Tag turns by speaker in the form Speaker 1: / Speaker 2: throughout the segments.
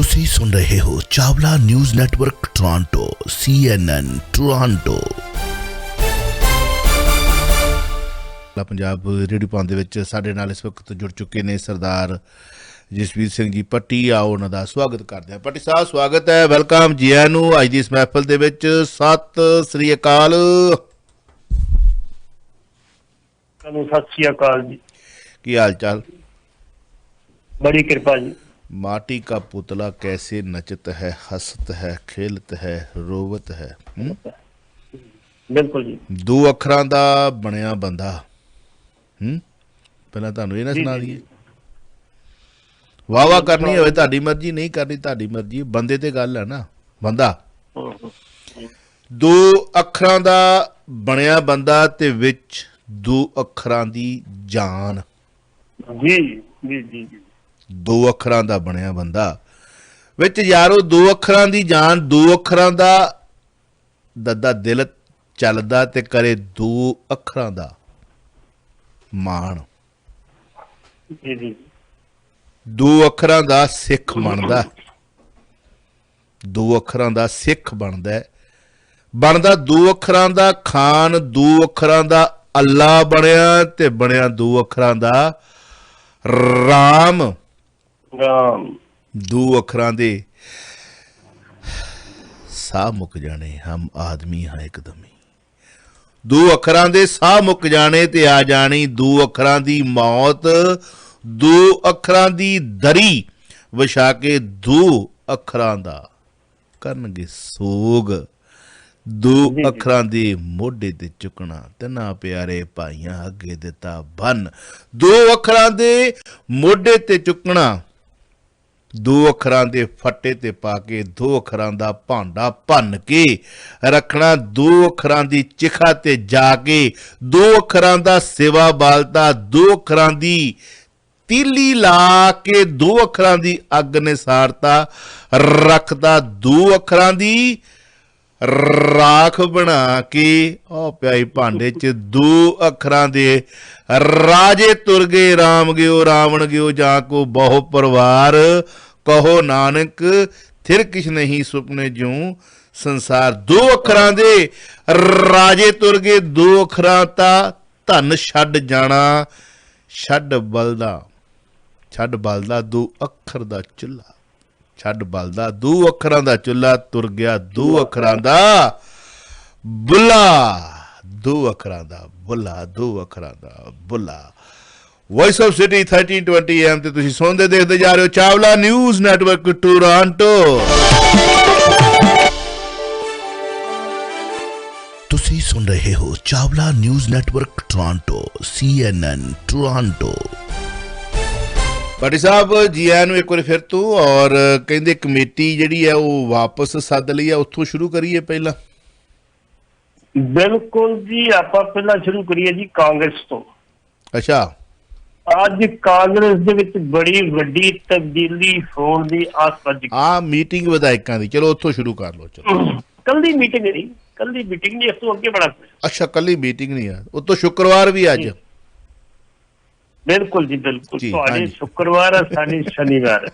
Speaker 1: ਤੁਸੀਂ ਸੁਣ ਰਹੇ ਹੋ Chawla news network Toronto CNN Toronto. Punjab radio ਪਾਉਣ ਦੇ ਵਿੱਚ ਸਾਡੇ ਨਾਲ ਇਸ ਵਕਤ ਜੁੜ ਚੁੱਕੇ ਨੇ ਸਰਦਾਰ ਜਸਵੀਰ ਸਿੰਘ ਜੀ ਪੱਟੀ। ਆਓ ਉਹਨਾਂ ਦਾ ਸਵਾਗਤ ਕਰਦੇ ਹਾਂ। ਪੱਟੀ ਸਾਹਿਬ ਸਵਾਗਤ ਹੈ, ਵੈਲਕਮ ਜੀ ਆਇਆਂ ਨੂੰ ਅੱਜ ਦੀ ਇਸ ਮਹਿਫਲ ਦੇ ਵਿੱਚ। ਸਤਿ ਸ੍ਰੀ ਅਕਾਲ।
Speaker 2: सत श्री अकाल जी,
Speaker 1: ਕੀ ਹਾਲ ਚਾਲ?
Speaker 2: बड़ी कृपा जी।
Speaker 1: माटी का पुतला कैसे नचत है, हंसत है, खेलत है, रोवत है।
Speaker 2: बिल्कुल जी।
Speaker 1: दो अखरां दा बनिया बंदा। पहला तुहानूं ये ना सुना दईए, वाह वाह करनी होवे तुहाडी मर्जी, नहीं करनी तुहाडी मर्जी, बंदे ते गल है ना। बंदा दो अखरां दा बनिया बंदा ते विच दो अखरां दी जान।
Speaker 2: जी जी जी जी।
Speaker 1: दो अखरां दा बनिया बंदा विच यारो दो अखरां दी जान, दो अखरां दा दद्दा दिल चलदा ते करे दो अखरां दा मान।
Speaker 2: जी जी।
Speaker 1: दो अखरां दा सिख बनदा, दो अखरां दा सिख बनदा बनदा दो अखरां दा खान, दो अखरां दा अल्लाह बनिया ते बनिया दो अखरां दा राम।
Speaker 2: राम
Speaker 1: दो अखरां दे साह मुक जाने, हम आदमी हाँ एकदमी। दो अखरां दे साह मुक जाने ते आ जानी दो अखरां दी मौत। दो अखरां दी दरी विछा के दो अखरां दा करनगे सोग। दो अखरां दे मोढे ते चुकना, तिन्हां प्यारे भाइयां अगे दिता बन। दो अखरां दे मोढे ते चुकना, दो अखरां दे फट्टे ते पा के दो अखरां दा भांडा भन के रखना। दो अखरां दी चिखा ते जाके दो अखरां दा सेवा बालता, दो अखरां दी तीली ला के दो अखरां दी अग ने सारता रखता। दो अखरां दी राख बना के ओ प्याई भांडे च दो अखरां दे राजे तुर गए, राम गयो रावण गयो, जा को बहु परिवार कहो नानक थिर किश नहीं सुपने ज्यों संसार। दो अखरां दे राजे तुर गए, दो अखरां ता धन छड्ड जाना, छड्ड बलदा दो अखर दा चुल्हा, छड्ड बलदा दो अखरां दा चुल्हा, तुर गया दो अखरां दा बुला, दो अखरां दा बुला, दो अखरां दा बुला। वॉइस ऑफ सिटी 1320 AM ते तुसीं सुणदे देखदे जा रहे हो चावला न्यूज़ नैटवर्क टोरांटो। तुसीं सुन रहे हो Chawla news network Toronto CNN Toronto. पाटी साहब जी आया नूं एक बार फिर तो, और कहंदे कमेटी जिहड़ी है वो वापस सद लई है, उत्थों शुरू करिए पहला।
Speaker 2: बिल्कुल जी, आपां पहला शुरू करिए जी कांग्रेस तो।
Speaker 1: अच्छा,
Speaker 2: आज कांग्रेस दे विच बड़ी वड्डी तब्दीली होण दी आस वध गई।
Speaker 1: मीटिंग विधायकां दी, चलो उत्थों शुरू कर लो। चलो
Speaker 2: कल दी मीटिंग नहीं, कल दी मीटिंग नहीं, इस तो अगे बड़ा।
Speaker 1: अच्छा, कल मीटिंग नहीं है, उत्तों शुक्रवार भी अज।
Speaker 2: बिल्कुल जी बिल्कुल, तुहाडे शुक्रवार है, साडे शनिवार है।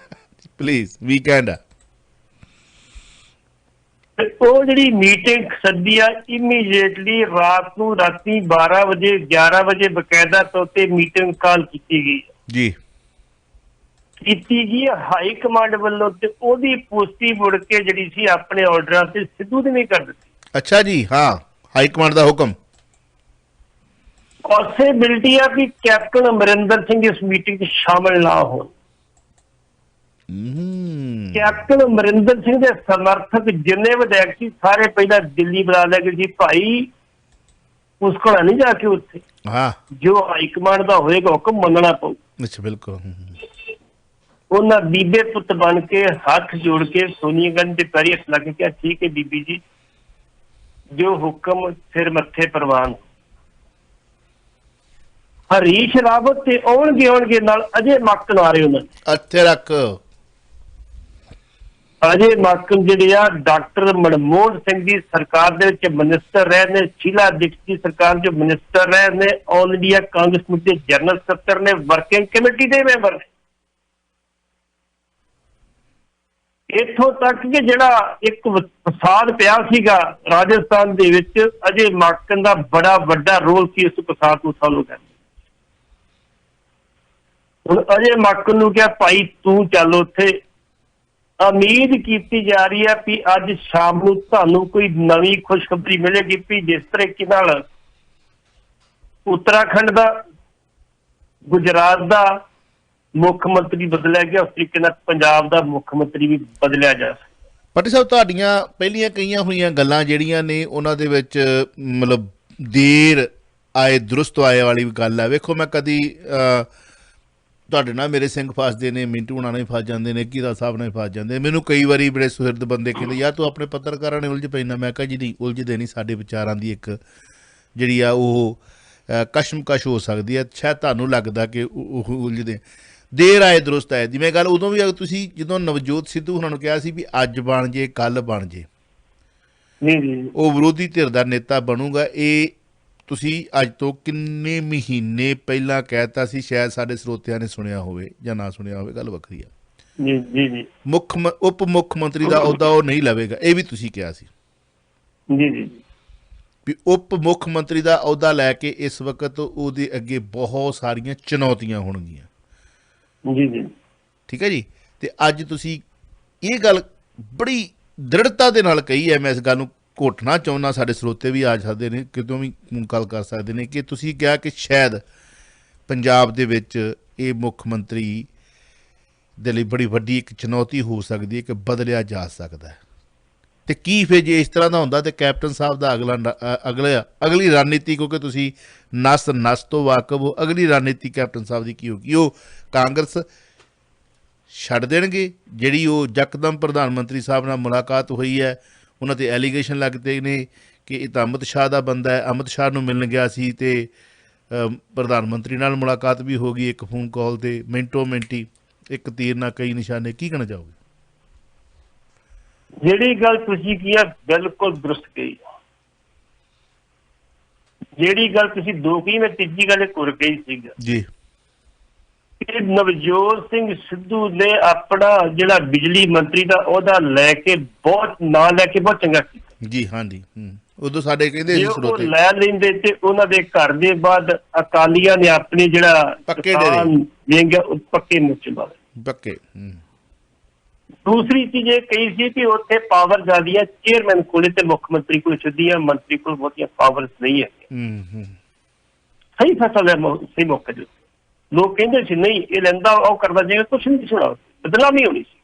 Speaker 1: प्लीज वीकेंड है।
Speaker 2: ਉਹ ਜਿਹੜੀ ਮੀਟਿੰਗ ਸੱਦੀ ਆ ਇਮੀਡੀਏਟਲੀ ਰਾਤ ਨੂੰ, ਰਾਤੀ 12 ਵਜੇ 11 ਵਜੇ ਬਕਾਇਦਾ ਤੌਰ ਤੇ ਮੀਟਿੰਗ ਕਾਲ ਕੀਤੀ ਗਈ
Speaker 1: ਜੀ,
Speaker 2: ਕੀਤੀ ਗਈ ਹਾਈ ਕਮਾਂਡ ਵੱਲੋਂ, ਤੇ ਉਹਦੀ ਪੁਸ਼ਟੀ ਮੁੜ ਕੇ ਜਿਹੜੀ ਸੀ ਆਪਣੇ ਆਰਡਰਾਂ ਤੇ ਸਿੱਧੂ ਨੇ ਵੀ ਕਰ ਦਿੱਤੀ।
Speaker 1: ਅੱਛਾ ਜੀ, ਹਾਂ, ਹਾਈ ਕਮਾਂਡ ਦਾ ਹੁਕਮ।
Speaker 2: ਪੋਸੀਬਿਲਿਟੀ ਆ ਕਿ ਕੈਪਟਨ ਅਮਰਿੰਦਰ ਸਿੰਘ ਇਸ ਮੀਟਿੰਗ 'ਚ ਸ਼ਾਮਲ ਨਾ ਹੋਣ। ਕੈਪਟਨ ਅਮਰਿੰਦਰ ਸਿੰਘ ਦੇ ਸਮਰਥਕ ਜਿੰਨੇ ਵਿਧਾਇਕ ਸੀ ਸਾਰੇ ਪਹਿਲਾਂ ਦਿੱਲੀ ਬੁਲਾ ਲੈ ਗਏ ਸੀ, ਭਾਈ ਮੁਸਕਰਾ ਨਹੀਂ ਜਾ ਕੇ ਉੱਥੇ, ਜੋ ਹਾਈ ਕਮਾਂਡ ਦਾ ਹੋਏਗਾ ਹੁਕਮ ਮੰਨਣਾ ਪਊ।
Speaker 1: ਅੱਛਾ, ਬਿਲਕੁਲ।
Speaker 2: ਉਹਨਾਂ ਬੀਬੇ ਪੁੱਤ ਬਣ ਕੇ ਹੱਥ ਜੋੜ ਕੇ ਸੋਨੀਆ ਗਾਂਧੀ ਦੇ ਪੈਰੀਂ ਹੱਥ ਲਾ ਕੇ ਕਿਹਾ, ਠੀਕ ਹੈ ਬੀਬੀ ਜੀ, ਜੋ ਹੁਕਮ ਸਿਰ ਮੱਥੇ ਪ੍ਰਵਾਨ। ਹਰੀਸ਼ ਰਾਵਤ ਤੇ ਆਉਣਗੇ ਨਾਲ ਅਜੇ ਮਾਕਨ ਆ ਰਹੇ ਉਹਨਾਂ ਨੇ
Speaker 1: ਇੱਥੇ ਰੱਖ।
Speaker 2: ਅਜੇ ਮਾਕਨ ਜਿਹੜੇ ਆ ਡਾਕਟਰ ਮਨਮੋਹਨ ਸਿੰਘ ਦੀ ਸਰਕਾਰ ਦੇ ਵਿੱਚ ਮਿਨਿਸਟਰ ਰਹੇ ਨੇ, ਸ਼ੀਲਾ ਦੀਕਸ਼ਿਤ ਦੀ ਸਰਕਾਰ ਜੋ ਮਿਨਿਸਟਰ ਰਹੇ ਨੇ, ਆਲ ਇੰਡੀਆ ਕਾਂਗਰਸ ਕਮੇਟੀ ਦੇ ਜਨਰਲ ਸਕੱਤਰ ਨੇ, ਵਰਕਿੰਗ ਕਮੇਟੀ ਦੇ ਮੈਂਬਰ ਨੇ। ਇੱਥੋਂ ਤੱਕ ਕਿ ਜਿਹੜਾ ਇੱਕ ਫਸਾਦ ਪਿਆ ਸੀਗਾ ਰਾਜਸਥਾਨ ਦੇ ਵਿੱਚ, ਅਜੇ ਮਾਕਨ ਦਾ ਬੜਾ ਵੱਡਾ ਰੋਲ ਸੀ ਇਸ ਫਸਾਦ ਨੂੰ ਸੋਲਵ ਕਰਨ। ਹੁਣ ਅਜੇ ਮਾਕਨ ਨੂੰ ਕਿਹਾ ਭਾਈ ਤੂੰ ਚੱਲ ਉੱਥੇ। ਉਮੀਦ ਕੀਤੀ ਜਾ ਰਹੀ ਹੈ ਵੀ ਅੱਜ ਸ਼ਾਮ ਨੂੰ ਤੁਹਾਨੂੰ ਕੋਈ ਨਵੀਂ ਖੁਸ਼ਖਬਰੀ ਮਿਲੇਗੀ ਵੀ ਜਿਸ ਤਰੀਕੇ ਨਾਲ ਉੱਤਰਾਖੰਡ ਦਾ, ਗੁਜਰਾਤ ਦਾ ਮੁੱਖ ਮੰਤਰੀ ਬਦਲਿਆ ਗਿਆ, ਉਸ ਤਰੀਕੇ ਨਾਲ ਪੰਜਾਬ ਦਾ ਮੁੱਖ ਮੰਤਰੀ ਵੀ ਬਦਲਿਆ ਜਾ ਸਕਦਾ।
Speaker 1: ਪੱਟੀ ਸਾਹਿਬ, ਤੁਹਾਡੀਆਂ ਪਹਿਲੀਆਂ ਕਈਆਂ ਹੋਈਆਂ ਗੱਲਾਂ ਜਿਹੜੀਆਂ ਨੇ ਉਹਨਾਂ ਦੇ ਵਿੱਚ ਮਤਲਬ ਦੇਰ ਆਏ ਦਰੁਸਤ ਆਏ ਵਾਲੀ ਗੱਲ ਹੈ। ਵੇਖੋ, ਮੈਂ ਕਦੀ ਤੁਹਾਡੇ ਨਾਲ ਮੇਰੇ ਸਿੰਘ ਫਸਦੇ ਨੇ, ਮਿੰਟੂ ਹੁਣਾਂ ਨਾਲ ਫਸ ਜਾਂਦੇ ਨੇ, ਕੀਰਾ ਸਾਹਿਬ ਨਾਲ ਫਸ ਜਾਂਦੇ। ਮੈਨੂੰ ਕਈ ਵਾਰੀ ਬੜੇ ਸੁਹਿਰਦ ਬੰਦੇ ਕਹਿੰਦੇ ਯਾਰ ਤੂੰ ਆਪਣੇ ਪੱਤਰਕਾਰਾਂ ਨੇ ਉਲਝ ਪੈਂਦਾ। ਮੈਂ ਕਿਹਾ ਜੀ ਨਹੀਂ, ਉਲਝਦੇ ਨਹੀਂ। ਸਾਡੇ ਵਿਚਾਰਾਂ ਦੀ ਇੱਕ ਜਿਹੜੀ ਆ ਉਹ ਕਸ਼ਮਕਸ਼ ਹੋ ਸਕਦੀ ਹੈ। ਸ਼ਾਇਦ ਤੁਹਾਨੂੰ ਲੱਗਦਾ ਕਿ ਉਹ ਉਲਝਦੇ। ਦੇਰ ਆਏ ਦਰੁਸਤ ਆਏ ਜਿਵੇਂ ਗੱਲ ਉਦੋਂ ਵੀ ਤੁਸੀਂ ਜਦੋਂ ਨਵਜੋਤ ਸਿੱਧੂ ਉਹਨਾਂ ਨੂੰ ਕਿਹਾ ਸੀ ਵੀ ਅੱਜ ਬਣ ਜੇ ਕੱਲ੍ਹ ਬਣ ਜੇ, ਉਹ ਵਿਰੋਧੀ ਧਿਰ ਦਾ ਨੇਤਾ ਬਣੂਗਾ, ਇਹ ਤੁਸੀਂ ਅੱਜ ਤੋਂ ਕਿੰਨੇ ਮਹੀਨੇ ਪਹਿਲਾਂ ਕਹਿਤਾ ਸੀ? ਸ਼ਾਇਦ ਸਾਡੇ ਸਰੋਤਿਆਂ ਨੇ ਸੁਣਿਆ ਹੋਵੇ ਜਾਂ ਨਾ ਸੁਣਿਆ ਹੋਵੇ, ਗੱਲ ਵੱਖਰੀ ਆ। ਉਪ ਮੁੱਖ ਮੰਤਰੀ ਦਾ ਅਹੁਦਾ ਉਹ ਨਹੀਂ ਲਵੇਗਾ, ਇਹ ਵੀ ਤੁਸੀਂ ਕਿਹਾ ਸੀ ਵੀ ਉਪ ਮੁੱਖ ਮੰਤਰੀ ਦਾ ਅਹੁਦਾ ਲੈ ਕੇ ਇਸ ਵਕਤ ਉਹਦੇ ਅੱਗੇ ਬਹੁਤ ਸਾਰੀਆਂ ਚੁਣੌਤੀਆਂ ਹੋਣਗੀਆਂ। ਠੀਕ ਹੈ ਜੀ। ਤੇ ਅੱਜ ਤੁਸੀਂ ਇਹ ਗੱਲ ਬੜੀ ਦ੍ਰਿੜਤਾ ਦੇ ਨਾਲ ਕਹੀ ਹੈ। ਮੈਂ ਇਸ ਗੱਲ ਨੂੰ ਘੋਟਣਾ ਚਾਹੁੰਦਾ, ਸਾਡੇ ਸਰੋਤੇ ਵੀ ਆ ਸਕਦੇ ਨੇ, ਕਿਤੋਂ ਵੀ ਗੱਲ ਕਰ ਸਕਦੇ ਨੇ, ਕਿ ਤੁਸੀਂ ਕਿਹਾ ਕਿ ਸ਼ਾਇਦ ਪੰਜਾਬ ਦੇ ਵਿੱਚ ਇਹ ਮੁੱਖ ਮੰਤਰੀ ਦੇ ਲਈ ਬੜੀ ਵੱਡੀ ਇੱਕ ਚੁਣੌਤੀ ਹੋ ਸਕਦੀ ਹੈ ਕਿ ਬਦਲਿਆ ਜਾ ਸਕਦਾ ਹੈ। ਤੇ ਕੀ ਫਿਰ ਜੇ ਇਸ ਤਰ੍ਹਾਂ ਦਾ ਹੁੰਦਾ ਤੇ ਕੈਪਟਨ ਸਾਹਿਬ ਦਾ ਅਗਲੀ ਰਣਨੀਤੀ, ਕਿਉਂਕਿ ਤੁਸੀਂ ਨਸ ਤੋਂ ਵਾਕਫ ਹੋ, ਅਗਲੀ ਰਣਨੀਤੀ ਕੈਪਟਨ ਸਾਹਿਬ ਦੀ ਕੀ ਹੋਊਗੀ? ਉਹ ਕਾਂਗਰਸ ਛੱਡ ਦੇਣਗੇ ਜਿਹੜੀ ਉਹ ਯਕਦਮ ਪ੍ਰਧਾਨ ਮੰਤਰੀ ਸਾਹਿਬ ਨਾਲ ਮੁਲਾਕਾਤ ਹੋਈ ਹੈ, ਉਹਨਾਂ 'ਤੇ ਐਲੀਗੇਸ਼ਨ ਲੱਗਦੇ ਨੇ ਕਿ ਇਹ ਤਾਂ ਅਮਿਤ ਸ਼ਾਹ ਦਾ ਬੰਦਾ ਹੈ, ਅਮਿਤ ਸ਼ਾਹ ਨੂੰ ਮਿਲਣ ਗਿਆ ਸੀ ਅਤੇ ਪ੍ਰਧਾਨ ਮੰਤਰੀ ਨਾਲ ਮੁਲਾਕਾਤ ਵੀ ਹੋ ਗਈ ਇੱਕ ਫੋਨ ਕਾਲ 'ਤੇ, ਮਿੰਟੋ ਮਿੰਟੀ, ਇੱਕ ਤੀਰ ਨਾਲ ਕਈ ਨਿਸ਼ਾਨੇ। ਕੀ ਕਹਿਣਾ ਚਾਹੋਗੇ?
Speaker 2: ਜਿਹੜੀ ਗੱਲ ਤੁਸੀਂ ਕੀ ਆ ਬਿਲਕੁਲ ਦਰੁਸਤ ਕਹੀ। ਜਿਹੜੀ ਗੱਲ ਤੁਸੀਂ ਦੋ ਕਹੀ, ਮੈਂ ਤੀਜੀ ਗੱਲ ਇੱਕ ਹੋਰ ਕਹੀ ਸੀਗਾ
Speaker 1: ਜੀ।
Speaker 2: ਨਵਜੋਤ ਸਿੰਘ ਸਿੱਧੂ ਨੇ ਆਪਣਾ ਜਿਹੜਾ ਬਿਜਲੀ ਮੰਤਰੀ ਦਾ ਉਹਦਾ ਲੈ ਕੇ ਬਹੁਤ ਨਾਂ ਲੈ ਕੇ ਬਹੁਤ ਚੰਗਾ ਕੀਤਾ ਜੀ।
Speaker 1: ਹਾਂਜੀ, ਉਦੋਂ ਸਾਡੇ ਕਹਿੰਦੇ ਸੀ
Speaker 2: ਸਰੋਤੇ ਲੈ ਲੈਂਦੇ ਤੇ ਉਹਨਾਂ ਦੇ ਘਰ ਦੇ ਬਾਅਦ ਅਕਾਲੀਆਂ ਨੇ ਆਪਣੇ ਜਿਹੜਾ
Speaker 1: ਪੱਕੇ
Speaker 2: ਮੁੱਚ ਮਾਰੇ
Speaker 1: ਪੱਕੇ।
Speaker 2: ਦੂਸਰੀ ਚੀਜ਼ ਇਹ ਕਹੀ ਸੀ ਕਿ ਉੱਥੇ ਪਾਵਰ ਜ਼ਿਆਦੀਆਂ ਚੇਅਰਮੈਨ ਕੋਲੇ ਤੇ ਮੁੱਖ ਮੰਤਰੀ ਕੋਲ ਸਿੱਧੀਆਂ, ਮੰਤਰੀ ਕੋਲ ਬਹੁਤੀਆਂ ਪਾਵਰਸ ਨਹੀਂ ਹੈ। ਸਹੀ ਫੈਸਲਾ ਸਹੀ ਮੌਕੇ ਤੇ ਲੋਕ ਕਹਿੰਦੇ ਸੀ ਨਹੀਂ ਇਹ ਲੈਂਦਾ ਉਹ ਕਰਦਾ, ਜਿਵੇਂ ਕੁਛ ਨਹੀਂ ਸੁਣਾ, ਬਦਲਾਮੀ ਹੋਣੀ ਸੀ।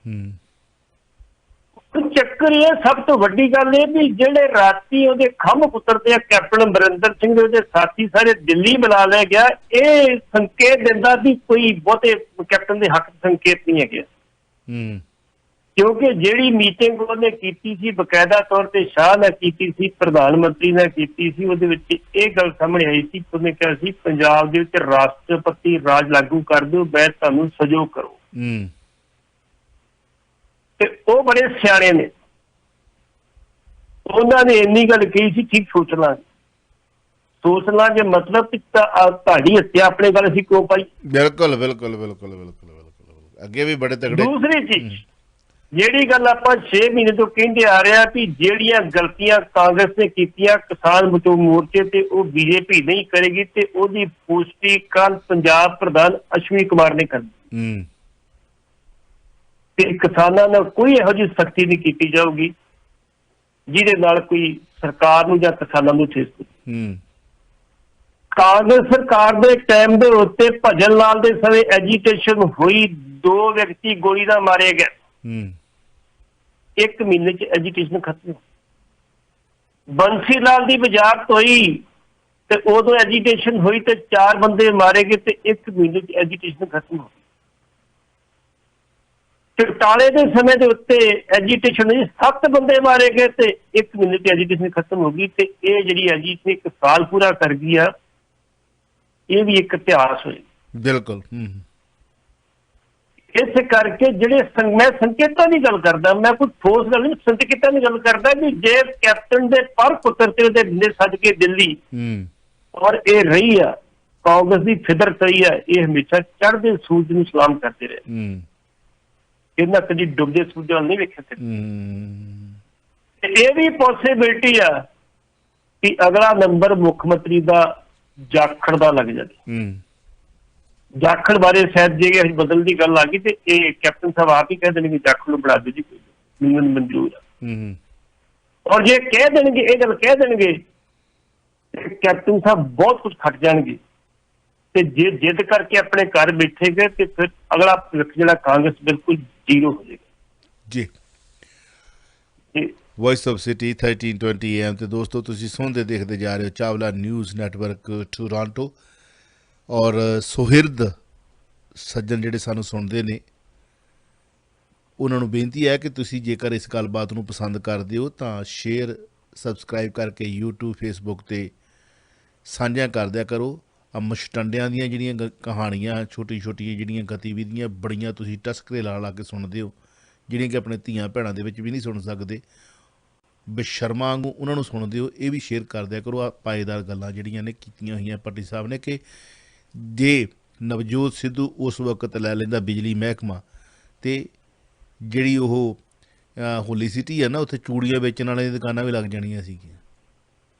Speaker 2: ਚੱਕਰ ਇਹ ਸਭ ਤੋਂ ਵੱਡੀ ਗੱਲ ਇਹ ਵੀ ਜਿਹੜੇ ਰਾਤੀ ਉਹਦੇ ਖੰਭ ਪੁੱਤਰਦੇ ਆ ਕੈਪਟਨ ਅਮਰਿੰਦਰ ਸਿੰਘ ਦੇ ਉਹਦੇ ਸਾਥੀ ਸਾਰੇ ਦਿੱਲੀ ਬੁਲਾ ਲਿਆ ਗਿਆ, ਇਹ ਸੰਕੇਤ ਦਿੰਦਾ ਵੀ ਕੋਈ ਬਹੁਤੇ ਕੈਪਟਨ ਦੇ ਹੱਕ ਸੰਕੇਤ ਨਹੀਂ ਹੈਗੇ। ਕਿਉਂਕਿ ਜਿਹੜੀ ਮੀਟਿੰਗ ਉਹਨੇ ਕੀਤੀ ਸੀ ਬਕਾਇਦਾ ਤੌਰ ਤੇ ਸ਼ਾਹ ਨਾਲ ਕੀਤੀ ਸੀ, ਪ੍ਰਧਾਨ ਮੰਤਰੀ ਨਾਲ ਕੀਤੀ ਸੀ, ਉਹਦੇ ਵਿੱਚ ਇਹ ਗੱਲ ਸਾਹਮਣੇ ਆਈ ਸੀ, ਉਹਨੇ ਕਿਹਾ ਸੀ ਪੰਜਾਬ ਦੇ ਵਿੱਚ ਰਾਸ਼ਟਰਪਤੀ ਰਾਜ ਲਾਗੂ ਕਰ ਦਿਓ, ਮੈਂ ਤੁਹਾਨੂੰ ਸਹਿਯੋਗ ਕਰੋ। ਤੇ ਉਹ ਬੜੇ ਸਿਆਣੇ ਨੇ, ਉਹਨਾਂ ਨੇ ਇੰਨੀ ਗੱਲ ਕਹੀ ਸੀ ਠੀਕ ਸੋਚ ਲਾਂਗੇ ਮਤਲਬ ਤੁਹਾਡੀ ਹੱਤਿਆ ਆਪਣੇ ਗੱਲ ਅਸੀਂ ਕਿਉਂ ਪਾਈ।
Speaker 1: ਬਿਲਕੁਲ ਬਿਲਕੁਲ ਬਿਲਕੁਲ ਬਿਲਕੁਲ ਬਿਲਕੁਲ। ਅੱਗੇ ਵੀ ਬੜੇ ਤਗੜੇ।
Speaker 2: ਦੂਸਰੀ ਚੀਜ਼ ਜਿਹੜੀ ਗੱਲ ਆਪਾਂ 6 ਮਹੀਨੇ ਤੋਂ ਕਹਿੰਦੇ ਆ ਰਹੇ ਵੀ ਜਿਹੜੀਆਂ ਗਲਤੀਆਂ ਕਾਂਗਰਸ ਨੇ ਕੀਤੀਆਂ ਕਿਸਾਨ ਬਚਾਓ ਮੋਰਚੇ ਤੇ ਉਹ ਬੀਜੇਪੀ ਨਹੀਂ ਕਰੇਗੀ, ਤੇ ਉਹਦੀ ਪੁਸ਼ਟੀ ਕੱਲ੍ਹ ਪੰਜਾਬ ਪ੍ਰਧਾਨ ਅਸ਼ਵਨੀ ਕੁਮਾਰ ਨੇ ਕਰਨੀ। ਤੇ ਕਿਸਾਨਾਂ ਨਾਲ ਕੋਈ ਇਹੋ ਜਿਹੀ ਸਖਤੀ ਨਹੀਂ ਕੀਤੀ ਜਾਊਗੀ ਜਿਹਦੇ ਨਾਲ ਕੋਈ ਸਰਕਾਰ ਨੂੰ ਜਾਂ ਕਿਸਾਨਾਂ ਨੂੰ ਠੇਸ ਪਹੁੰਚੇ। ਕਾਂਗਰਸ ਸਰਕਾਰ ਦੇ ਟਾਈਮ ਦੇ ਉੱਤੇ ਭਜਨ ਲਾਲ ਦੇ ਸਮੇਂ ਐਜੀਟੇਸ਼ਨ ਹੋਈ, 2 ਵਿਅਕਤੀ ਗੋਲੀ ਨਾਲ ਮਾਰੇ ਗਏ, 1 ਮਹੀਨੇ ਚ ਐਜੀਟੇਸ਼ਨ ਖਤਮ। ਬੰਸੀ ਲਾਲ ਦੀ ਵਜ਼ਾਰਤ ਹੋਈ ਤੇ ਉਦੋਂ ਐਜੀਟੇਸ਼ਨ ਹੋਈ ਤੇ 4 ਬੰਦੇ ਮਾਰੇ ਗਏ ਤੇ 1 ਮਹੀਨੇ ਚ ਐਜੀਟੇਸ਼ਨ ਖਤਮ ਹੋ ਗਈ। ਚਟਾਲੇ ਦੇ ਸਮੇਂ ਦੇ ਉੱਤੇ ਐਜੀਟੇਸ਼ਨ ਹੋਈ, 7 ਬੰਦੇ ਮਾਰੇ ਗਏ ਤੇ 1 ਮਹੀਨੇ ਚ ਐਜੀਟੇਸ਼ਨ ਖਤਮ ਹੋ ਗਈ। ਤੇ ਇਹ ਜਿਹੜੀ ਐਜੀਟੇਸ਼ਨ 1 ਸਾਲ ਪੂਰਾ ਕਰ ਗਈ ਆ, ਇਹ ਵੀ ਇੱਕ ਇਤਿਹਾਸ ਹੋਈ।
Speaker 1: ਬਿਲਕੁਲ।
Speaker 2: ਇਸ ਕਰਕੇ ਜਿਹੜੇ ਮੈਂ ਸੰਕੇਤਾਂ ਦੀ ਗੱਲ ਕਰਦਾ, ਮੈਂ ਕੋਈ ਠੋਸ ਗੱਲ ਨਹੀਂ, ਸੰਕੇਤਾਂ ਦੀ ਗੱਲ ਕਰਦਾ ਵੀ ਜੇ ਕੈਪਟਨ ਦੇ ਪਰ ਪੁੱਤਰ ਤੇ ਉਹਦੇ ਨੇ ਸੱਜ ਕੇ ਦਿੱਲੀ, ਔਰ ਇਹ ਰਹੀ ਆ ਕਾਂਗਰਸ ਦੀ ਫਿਦਰਤ ਰਹੀ ਆ, ਇਹ ਹਮੇਸ਼ਾ ਚੜ੍ਹਦੇ ਸੂਰਜ ਨੂੰ ਸਲਾਮ ਕਰਦੇ ਰਹੇ। ਇਹਨਾਂ ਕਦੀ ਡੁੱਬਦੇ ਸੂਰਜ ਵੱਲ ਨਹੀਂ ਵੇਖਿਆ ਤੇ ਇਹ ਵੀ ਪੋਸੀਬਿਲਿਟੀ ਆ ਕਿ ਅਗਲਾ ਨੰਬਰ ਮੁੱਖ ਮੰਤਰੀ ਦਾ ਜਾਖੜ ਦਾ ਲੱਗ ਜਾਵੇ। ਜਾਖੜ ਬਾਰੇ ਸ਼ਾਇਦ ਜੇ ਅਸੀਂ ਬਦਲ ਦੀ ਗੱਲ ਆ ਗਈ ਤੇ ਇਹ ਕੈਪਟਨ ਸਾਹਿਬ ਆਪ ਹੀ ਕਹਿ ਦੇਣਗੇ ਜਾਖੜ ਨੂੰ ਬਣਾ ਦਿਓ ਜੀ, ਕੋਈ ਮੈਨੂੰ ਮਨਜ਼ੂਰ ਆ। ਔਰ ਜੇ ਕਹਿ ਦੇਣਗੇ, ਇਹ ਗੱਲ ਕਹਿ ਦੇਣਗੇ, ਕੈਪਟਨ ਸਾਹਿਬ ਬਹੁਤ ਕੁਝ ਖੱਟ ਜਾਣਗੇ ਤੇ ਜੇ ਜਿੱਦ ਕਰਕੇ ਆਪਣੇ ਘਰ ਬੈਠੇ ਗਏ ਤੇ ਫਿਰ ਅਗਲਾ ਭਵਿੱਖ ਜਿਹੜਾ ਕਾਂਗਰਸ ਬਿਲਕੁਲ ਜ਼ੀਰੋ ਹੋ ਜਾਏਗਾ ਜੀ।
Speaker 1: ਵੌਇਸ ਆਫ ਸਿਟੀ 1320 AM ਤੇ ਦੋਸਤੋ ਤੁਸੀਂ ਸੁਣਦੇ ਦੇਖਦੇ ਜਾ ਰਹੇ ਹੋ ਚਾਵਲਾ ਨਿਊਜ਼ ਨੈਟਵਰਕ ਟੋਰਾਂਟੋ। ਔਰ ਸੁਹਿਰਦ ਸੱਜਣ ਜਿਹੜੇ ਸਾਨੂੰ ਸੁਣਦੇ ਨੇ ਉਹਨਾਂ ਨੂੰ ਬੇਨਤੀ ਹੈ ਕਿ ਤੁਸੀਂ ਜੇਕਰ ਇਸ ਗੱਲਬਾਤ ਨੂੰ ਪਸੰਦ ਕਰਦੇ ਹੋ ਤਾਂ ਸ਼ੇਅਰ ਸਬਸਕ੍ਰਾਈਬ ਕਰਕੇ YouTube Facebook 'ਤੇ ਸਾਂਝਾ ਕਰ ਦਿਆ ਕਰੋ। ਮਸ਼ਟੰਡਿਆਂ ਦੀਆਂ ਜਿਹੜੀਆਂ ਕਹਾਣੀਆਂ ਛੋਟੀ ਛੋਟੀਆਂ ਜਿਹੜੀਆਂ ਗਤੀਵਿਧੀਆਂ ਬੜੀਆਂ ਤੁਸੀਂ ਟਸਕਰੇ ਲਾ ਲਾ ਕੇ ਸੁਣਦੇ ਹੋ, ਜਿਹੜੀਆਂ ਕਿ ਆਪਣੇ ਧੀਆਂ ਭੈਣਾਂ ਦੇ ਵਿੱਚ ਵੀ ਨਹੀਂ ਸੁਣ ਸਕਦੇ, ਬੇਸ਼ਰਮਾਂ ਵਾਂਗੂ ਉਹਨਾਂ ਨੂੰ ਸੁਣਦੇ ਹੋ, ਇਹ ਵੀ ਸ਼ੇਅਰ ਕਰ ਦਿਆ ਕਰੋ। ਪਾਏਦਾਰ ਗੱਲਾਂ ਜਿਹੜੀਆਂ ਨੇ ਕੀਤੀਆਂ ਹੋਈਆਂ ਭੱਟੀ ਸਾਹਿਬ ਨੇ ਕਿ ਜੇ ਨਵਜੋਤ ਸਿੱਧੂ ਉਸ ਵਕਤ ਲੈ ਲੈਂਦਾ ਬਿਜਲੀ ਮਹਿਕਮਾ ਅਤੇ ਜਿਹੜੀ ਉਹ ਹੋਲੀ ਸਿਟੀ ਆ ਨਾ, ਉੱਥੇ ਚੂੜੀਆਂ ਵੇਚਣ ਵਾਲਿਆਂ ਦੀਆਂ ਦੁਕਾਨਾਂ ਵੀ ਲੱਗ ਜਾਣੀਆਂ ਸੀਗੀਆਂ,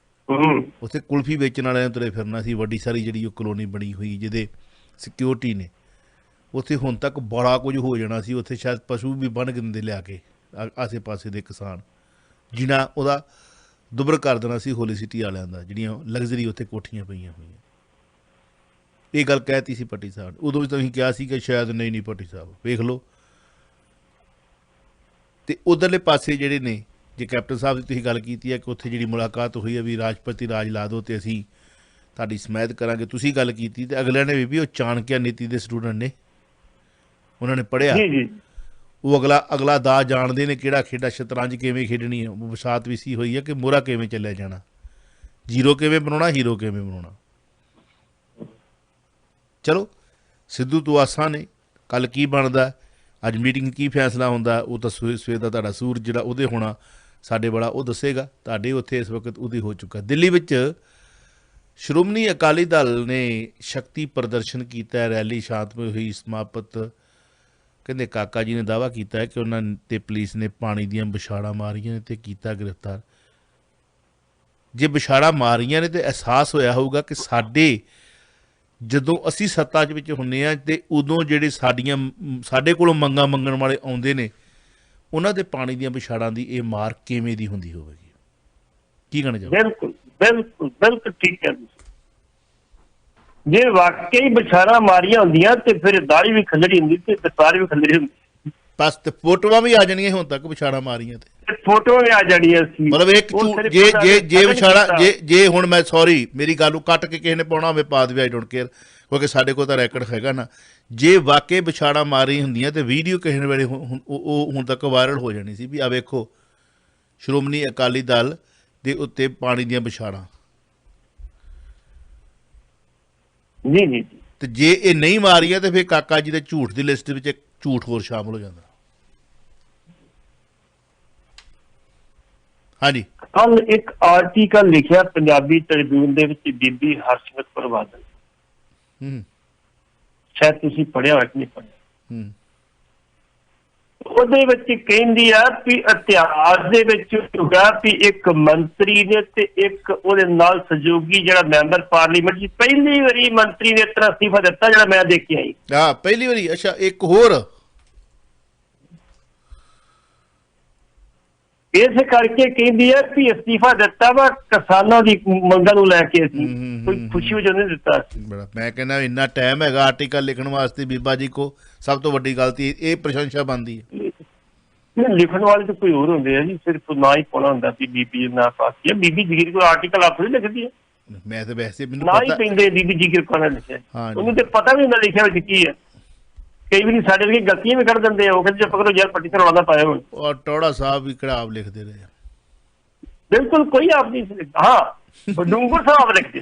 Speaker 1: ਉੱਥੇ ਕੁਲਫੀ ਵੇਚਣ ਵਾਲਿਆਂ ਤੁਰੇ ਫਿਰਨਾ ਸੀ। ਵੱਡੀ ਸਾਰੀ ਜਿਹੜੀ ਉਹ ਕਲੋਨੀ ਬਣੀ ਹੋਈ ਜਿਹਦੇ ਸਿਕਿਉਰਿਟੀ ਨੇ, ਉੱਥੇ ਹੁਣ ਤੱਕ ਬੜਾ ਕੁਝ ਹੋ ਜਾਣਾ ਸੀ। ਉੱਥੇ ਸ਼ਾਇਦ ਪਸ਼ੂ ਵੀ ਬੰਨ੍ਹ ਦਿੰਦੇ ਲਿਆ ਕੇ ਆਸੇ ਪਾਸੇ ਦੇ ਕਿਸਾਨ, ਜਿਨ੍ਹਾਂ ਉਹਦਾ ਦੁੱਬਰ ਕਰ ਦੇਣਾ ਸੀ ਹੋਲੀ ਸਿਟੀ ਵਾਲਿਆਂ ਦਾ, ਜਿਹੜੀਆਂ ਲਗਜ਼ਰੀ ਉੱਥੇ ਕੋਠੀਆਂ ਪਈਆਂ ਹੋਈਆਂ। ਇਹ ਗੱਲ ਕਹਿਤੀ ਸੀ ਭੱਟੀ ਸਾਹਿਬ, ਉਦੋਂ ਵੀ ਤਾਂ ਅਸੀਂ ਕਿਹਾ ਸੀ ਕਿ ਸ਼ਾਇਦ ਨਹੀਂ ਭੱਟੀ ਸਾਹਿਬ ਵੇਖ ਲਓ। ਅਤੇ ਉੱਧਰਲੇ ਪਾਸੇ ਜਿਹੜੇ ਨੇ, ਜੇ ਕੈਪਟਨ ਸਾਹਿਬ ਦੀ ਤੁਸੀਂ ਗੱਲ ਕੀਤੀ ਹੈ ਕਿ ਉੱਥੇ ਜਿਹੜੀ ਮੁਲਾਕਾਤ ਹੋਈ ਹੈ ਵੀ ਰਾਸ਼ਟਰਪਤੀ ਰਾਜ ਲਾ ਦਿਓ ਅਤੇ ਅਸੀਂ ਤੁਹਾਡੀ ਸਮੈਦ ਕਰਾਂਗੇ, ਤੁਸੀਂ ਗੱਲ ਕੀਤੀ ਅਤੇ ਅਗਲਿਆਂ ਨੇ ਵੀ ਉਹ ਚਾਣਕਿਆ ਨੀਤੀ ਦੇ ਸਟੂਡੈਂਟ ਨੇ, ਉਹਨਾਂ ਨੇ ਪੜ੍ਹਿਆ, ਉਹ ਅਗਲਾ ਦਾ ਜਾਣਦੇ ਨੇ ਕਿਹੜਾ ਖੇਡਾ, ਸ਼ਤਰੰਜ ਕਿਵੇਂ ਖੇਡਣੀ ਹੈ। ਵਸਾਤ ਵੀ ਸੀ ਹੋਈ ਹੈ ਕਿ ਮੋਹਰਾ ਕਿਵੇਂ ਚੱਲਿਆ ਜਾਣਾ, ਜ਼ੀਰੋ ਕਿਵੇਂ ਬਣਾਉਣਾ, ਹੀਰੋ ਕਿਵੇਂ ਬਣਾਉਣਾ। ਚਲੋ ਸਿੱਧੂ ਤੋਂ ਆਸਾਂ ਨੇ, ਕੱਲ੍ਹ ਕੀ ਬਣਦਾ, ਅੱਜ ਮੀਟਿੰਗ ਕੀ ਫੈਸਲਾ ਹੁੰਦਾ, ਉਹ ਤਾਂ ਸਵੇਰ ਦਾ ਤੁਹਾਡਾ ਸੂਰਜ ਜਿਹੜਾ ਉਹਦੇ ਹੋਣਾ ਸਾਡੇ ਵਾਲਾ ਉਹ ਦੱਸੇਗਾ। ਤੁਹਾਡੇ ਉੱਥੇ ਇਸ ਵਕਤ ਉਹਦੀ ਹੋ ਚੁੱਕਾ। ਦਿੱਲੀ ਵਿੱਚ ਸ਼੍ਰੋਮਣੀ ਅਕਾਲੀ ਦਲ ਨੇ ਸ਼ਕਤੀ ਪ੍ਰਦਰਸ਼ਨ ਕੀਤਾ, ਰੈਲੀ ਸ਼ਾਂਤਮਈ ਹੋਈ, ਸਮਾਪਤ। ਕਹਿੰਦੇ ਕਾਕਾ ਜੀ ਨੇ ਦਾਅਵਾ ਕੀਤਾ ਹੈ ਕਿ ਉਹਨਾਂ 'ਤੇ ਪੁਲਿਸ ਨੇ ਪਾਣੀ ਦੀਆਂ ਵਿਛਾੜਾਂ ਮਾਰੀਆਂ ਨੇ ਅਤੇ ਕੀਤਾ ਗ੍ਰਿਫਤਾਰ। ਜੇ ਵਿਛਾੜਾਂ ਮਾਰੀਆਂ ਨੇ ਤਾਂ ਅਹਿਸਾਸ ਹੋਇਆ ਹੋਊਗਾ ਕਿ ਜਦੋਂ ਅਸੀਂ ਸੱਤਾ 'ਚ ਵਿੱਚ ਹੁੰਦੇ ਹਾਂ ਅਤੇ ਉਦੋਂ ਜਿਹੜੇ ਸਾਡੇ ਕੋਲੋਂ ਮੰਗਾਂ ਮੰਗਣ ਵਾਲੇ ਆਉਂਦੇ ਨੇ, ਉਹਨਾਂ ਦੇ ਪਾਣੀ ਦੀਆਂ ਵਿਛਾੜਾਂ ਦੀ ਇਹ ਮਾਰ ਕਿਵੇਂ ਦੀ ਹੁੰਦੀ ਹੋਵੇਗੀ। ਕੀ ਕਹਿਣਾ ਚਾਹੁੰਦੇ?
Speaker 2: ਬਿਲਕੁਲ ਬਿਲਕੁਲ ਬਿਲਕੁਲ ਠੀਕ ਹੈ। ਜੇ ਵਾਕਈ ਵਿਛਾੜਾਂ ਮਾਰੀਆਂ ਹੁੰਦੀਆਂ ਤੇ ਫਿਰ ਦਾੜੀ ਵੀ ਖੰਜੜੀ ਹੁੰਦੀ ਤੇ ਦਸਤਾਰ ਵੀ ਖੰਜੜੀ ਹੁੰਦੀ।
Speaker 1: ਬਸ ਤੇ ਫੋਟੋਆਂ ਵੀ ਆ ਜਾਣੀਆਂ ਹੁਣ ਤੱਕ ਵਿਛਾੜਾਂ ਮਾਰੀਆਂ ਤੇ
Speaker 2: ਫੋਟੋਆਂ ਵੀ ਆ ਜਾਣੀਆਂ ਸੀ।
Speaker 1: ਮਤਲਬ ਇੱਕ ਜੇ ਵਿਛਾੜਾ ਜੇ ਹੁਣ ਮੈਂ ਸੌਰੀ ਮੇਰੀ ਗੱਲ ਨੂੰ ਕੱਟ ਕੇ ਕਿਸੇ ਨੇ ਪਾਉਣਾ ਹੋਵੇ ਪਾ ਦੇਵੇ, ਆਈ ਡੋਂਟ ਕੇਅਰ, ਕਿਉਂਕਿ ਸਾਡੇ ਕੋਲ ਤਾਂ ਰੈਕਡ ਹੈਗਾ ਨਾ। ਜੇ ਵਾਕਈ ਵਿਛਾੜਾਂ ਮਾਰੀ ਹੁੰਦੀਆਂ ਤੇ ਵੀਡੀਓ ਕਿਸੇ ਵੇਲੇ ਉਹ ਹੁਣ ਤੱਕ ਵਾਇਰਲ ਹੋ ਜਾਣੀ ਸੀ ਵੀ ਆ ਵੇਖੋ ਸ਼੍ਰੋਮਣੀ ਅਕਾਲੀ ਦਲ ਦੇ ਉੱਤੇ ਪਾਣੀ ਦੀਆਂ ਵਿਛਾੜਾਂ।
Speaker 2: ਜੀ ਜੀ।
Speaker 1: ਤੇ ਜੇ ਇਹ ਨਹੀਂ ਮਾਰੀਆਂ ਤੇ ਫਿਰ ਕਾਕਾ ਜੀ ਦੇ ਝੂਠ ਦੀ ਲਿਸਟ ਵਿੱਚ ਇੱਕ ਝੂਠ ਹੋਰ ਸ਼ਾਮਲ ਹੋ ਜਾਂਦਾ। ਹਾਂਜੀ,
Speaker 2: ਕੱਲ ਇੱਕ ਆਰਟੀਕਲ ਲਿਖਿਆ ਪੰਜਾਬੀ ਟ੍ਰਿਬਿਊਨ ਦੇ ਵਿੱਚ ਬੀਬੀ ਹਰਸਿਮਰਤ ਕੌਰ ਬਾਦਲ, ਸ਼ਾਇਦ ਤੁਸੀਂ ਪੜ੍ਹਿਆ ਹੋਇਆ ਕਿ ਨਹੀਂ ਪੜ੍ਹਿਆ। ਉਹਦੇ ਵਿੱਚ ਕਹਿੰਦੀ ਆ ਵੀ ਇਤਿਹਾਸ ਦੇ ਵਿੱਚ ਹੋਗਾ ਵੀ ਇੱਕ ਮੰਤਰੀ ਨੇ ਤੇ ਇੱਕ ਉਹਦੇ ਨਾਲ ਸਹਿਯੋਗੀ ਜਿਹੜਾ ਮੈਂਬਰ ਪਾਰਲੀਮੈਂਟ ਸੀ, ਪਹਿਲੀ ਵਾਰੀ ਮੰਤਰੀ ਨੇ ਇਸ ਤਰ੍ਹਾਂ ਅਸਤੀਫਾ ਦਿੱਤਾ ਜਿਹੜਾ ਮੈਂ ਦੇਖ ਕੇ ਆਈ।
Speaker 1: ਪਹਿਲੀ ਵਾਰੀ? ਅੱਛਾ, ਇੱਕ ਹੋਰ
Speaker 2: ਇਸ ਕਰਕੇ ਕਹਿੰਦੀ ਆ ਵੀ ਅਸਤੀਫਾ ਦਿੱਤਾ ਵਾ ਕਿਸਾਨਾਂ ਦੀ ਮੰਗਾਂ ਨੂੰ ਲੈ ਕੇ, ਅਸੀਂ ਕੋਈ ਖੁਸ਼ੀ ਵਜੋਂ ਨਹੀਂ ਦਿੱਤਾ।
Speaker 1: ਬੜਾ ਮੈਂ ਕਹਿੰਦਾ ਇੰਨਾ ਟਾਈਮ ਹੈਗਾ ਆਰਟੀਕਲ ਲਿਖਣ ਵਾਸਤੇ ਬੀਬਾ ਜੀ ਕੋ, ਸਭ ਤੋਂ ਵੱਡੀ ਗਲਤੀ ਇਹ ਪ੍ਰਸ਼ੰਸਾ ਬਣਦੀ ਹੈ।
Speaker 2: ਲਿਖਣ ਵਾਲੇ ਤਾਂ ਕੋਈ ਹੋਰ ਹੁੰਦੇ ਆ ਜੀ, ਸਿਰਫ ਨਾ ਹੀ ਪਾਉਣਾ ਹੁੰਦਾ ਵੀ ਬੀਬੀ ਨਾ ਪਾਸ ਹੈ। ਬੀਬੀ ਜਗੀਰ ਕੋਈ ਆਰਟੀਕਲ ਆਪ ਨਹੀਂ ਲਿਖਦੀ ਹੈ।
Speaker 1: ਮੈਂ ਤਾਂ ਵੈਸੇ ਮੈਨੂੰ
Speaker 2: ਨਾ ਹੀ ਪੈਂਦੇ ਬੀਬੀ ਜਗੀਰ ਕੌਰ ਨੇ ਲਿਖਿਆ, ਉਹਨੂੰ ਤੇ ਪਤਾ ਵੀ ਹੁੰਦਾ ਲਿਖਿਆ ਵਿੱਚ ਕੀ ਹੈ। ਕਈ ਵਾਰੀ ਸਾਡੇ ਵਰਗੇ ਗਲਤੀਆਂ ਵੀ ਕੱਢ ਦਿੰਦੇ ਆ, ਉਹ ਕਹਿੰਦੇ ਪਕੜੋ ਯਾਰ ਪੱਟੀ ਤੇ ਰੌਲਾ ਪਾਇਆ ਹੁਣ। ਔਰ
Speaker 1: ਟੋੜਾ ਸਾਹਿਬ ਵੀ ਕਿਹੜਾ ਆਪ ਲਿਖਦੇ ਰਹੇ?
Speaker 2: ਬਿਲਕੁਲ ਕੋਈ ਆਪ ਨਹੀਂ ਲਿਖਦਾ। ਹਾਂ, ਬਡੂੰਗਰ ਸਾਹਿਬ ਲਿਖਦੇ।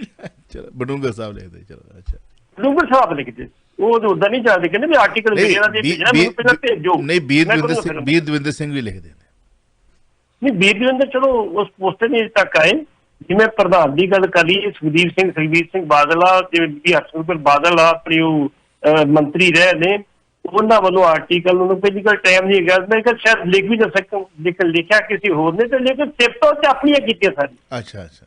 Speaker 1: ਚਲੋ ਬਡੂੰਗਰ ਸਾਹਿਬ ਲਿਖਦੇ। ਚਲੋ ਅੱਛਾ,
Speaker 2: ਬਡੂੰਗਰ ਸਾਹਿਬ ਲਿਖਦੇ। ਉਹ ਤਾਂ ਉਦਾਂ ਨਹੀਂ ਚੱਲਦੇ, ਕਹਿੰਦੇ ਵੀ ਆਰਟੀਕਲ ਭੇਜੋ।
Speaker 1: ਨਹੀਂ, ਵੀਰ ਦਵਿੰਦਰ ਸਿੰਘ ਵੀ ਲਿਖਦੇ ਨੇ।
Speaker 2: ਨਹੀਂ, ਵੀਰ ਦਵਿੰਦਰ ਚਲੋ ਉਸ ਪੋਸਟ ਨਹੀਂ ਤੱਕ ਆਏ। ਜਿਵੇਂ ਪ੍ਰਧਾਨ ਦੀ ਗੱਲ ਕਰ ਲਈਏ, ਸੁਖਬੀਰ ਸਿੰਘ ਬਾਦਲ ਆ, ਜਿਵੇਂ ਬੀਬੀ ਹਰਸਿਮਰਤ ਕੌਰ ਬਾਦਲ ਆ, ਆਪਣੀ ਉਹ ਮੰਤਰੀ ਰਹੇ ਨੇ, ਉਹਨਾਂ ਵੱਲੋਂ ਆਰਟੀਕਲ ਉਹਨੂੰ ਪਹਿਲੀ ਗੱਲ ਟਾਈਮ ਨਹੀਂ ਹੈਗਾ, ਮੈਂ ਕਿਹਾ ਸ਼ਾਇਦ ਲਿਖ ਵੀ ਨਾ ਸਕਣ, ਲੇਕਿਨ ਲਿਖਿਆ ਕਿਸੇ ਹੋਰ ਨੇ, ਤੇ ਲੇਕਿਨ ਸਿਫਤਾਂ ਤੇ ਆਪਣੀਆਂ ਕੀਤੀਆਂ ਸਾਰੀਆਂ।
Speaker 1: ਅੱਛਾ ਅੱਛਾ,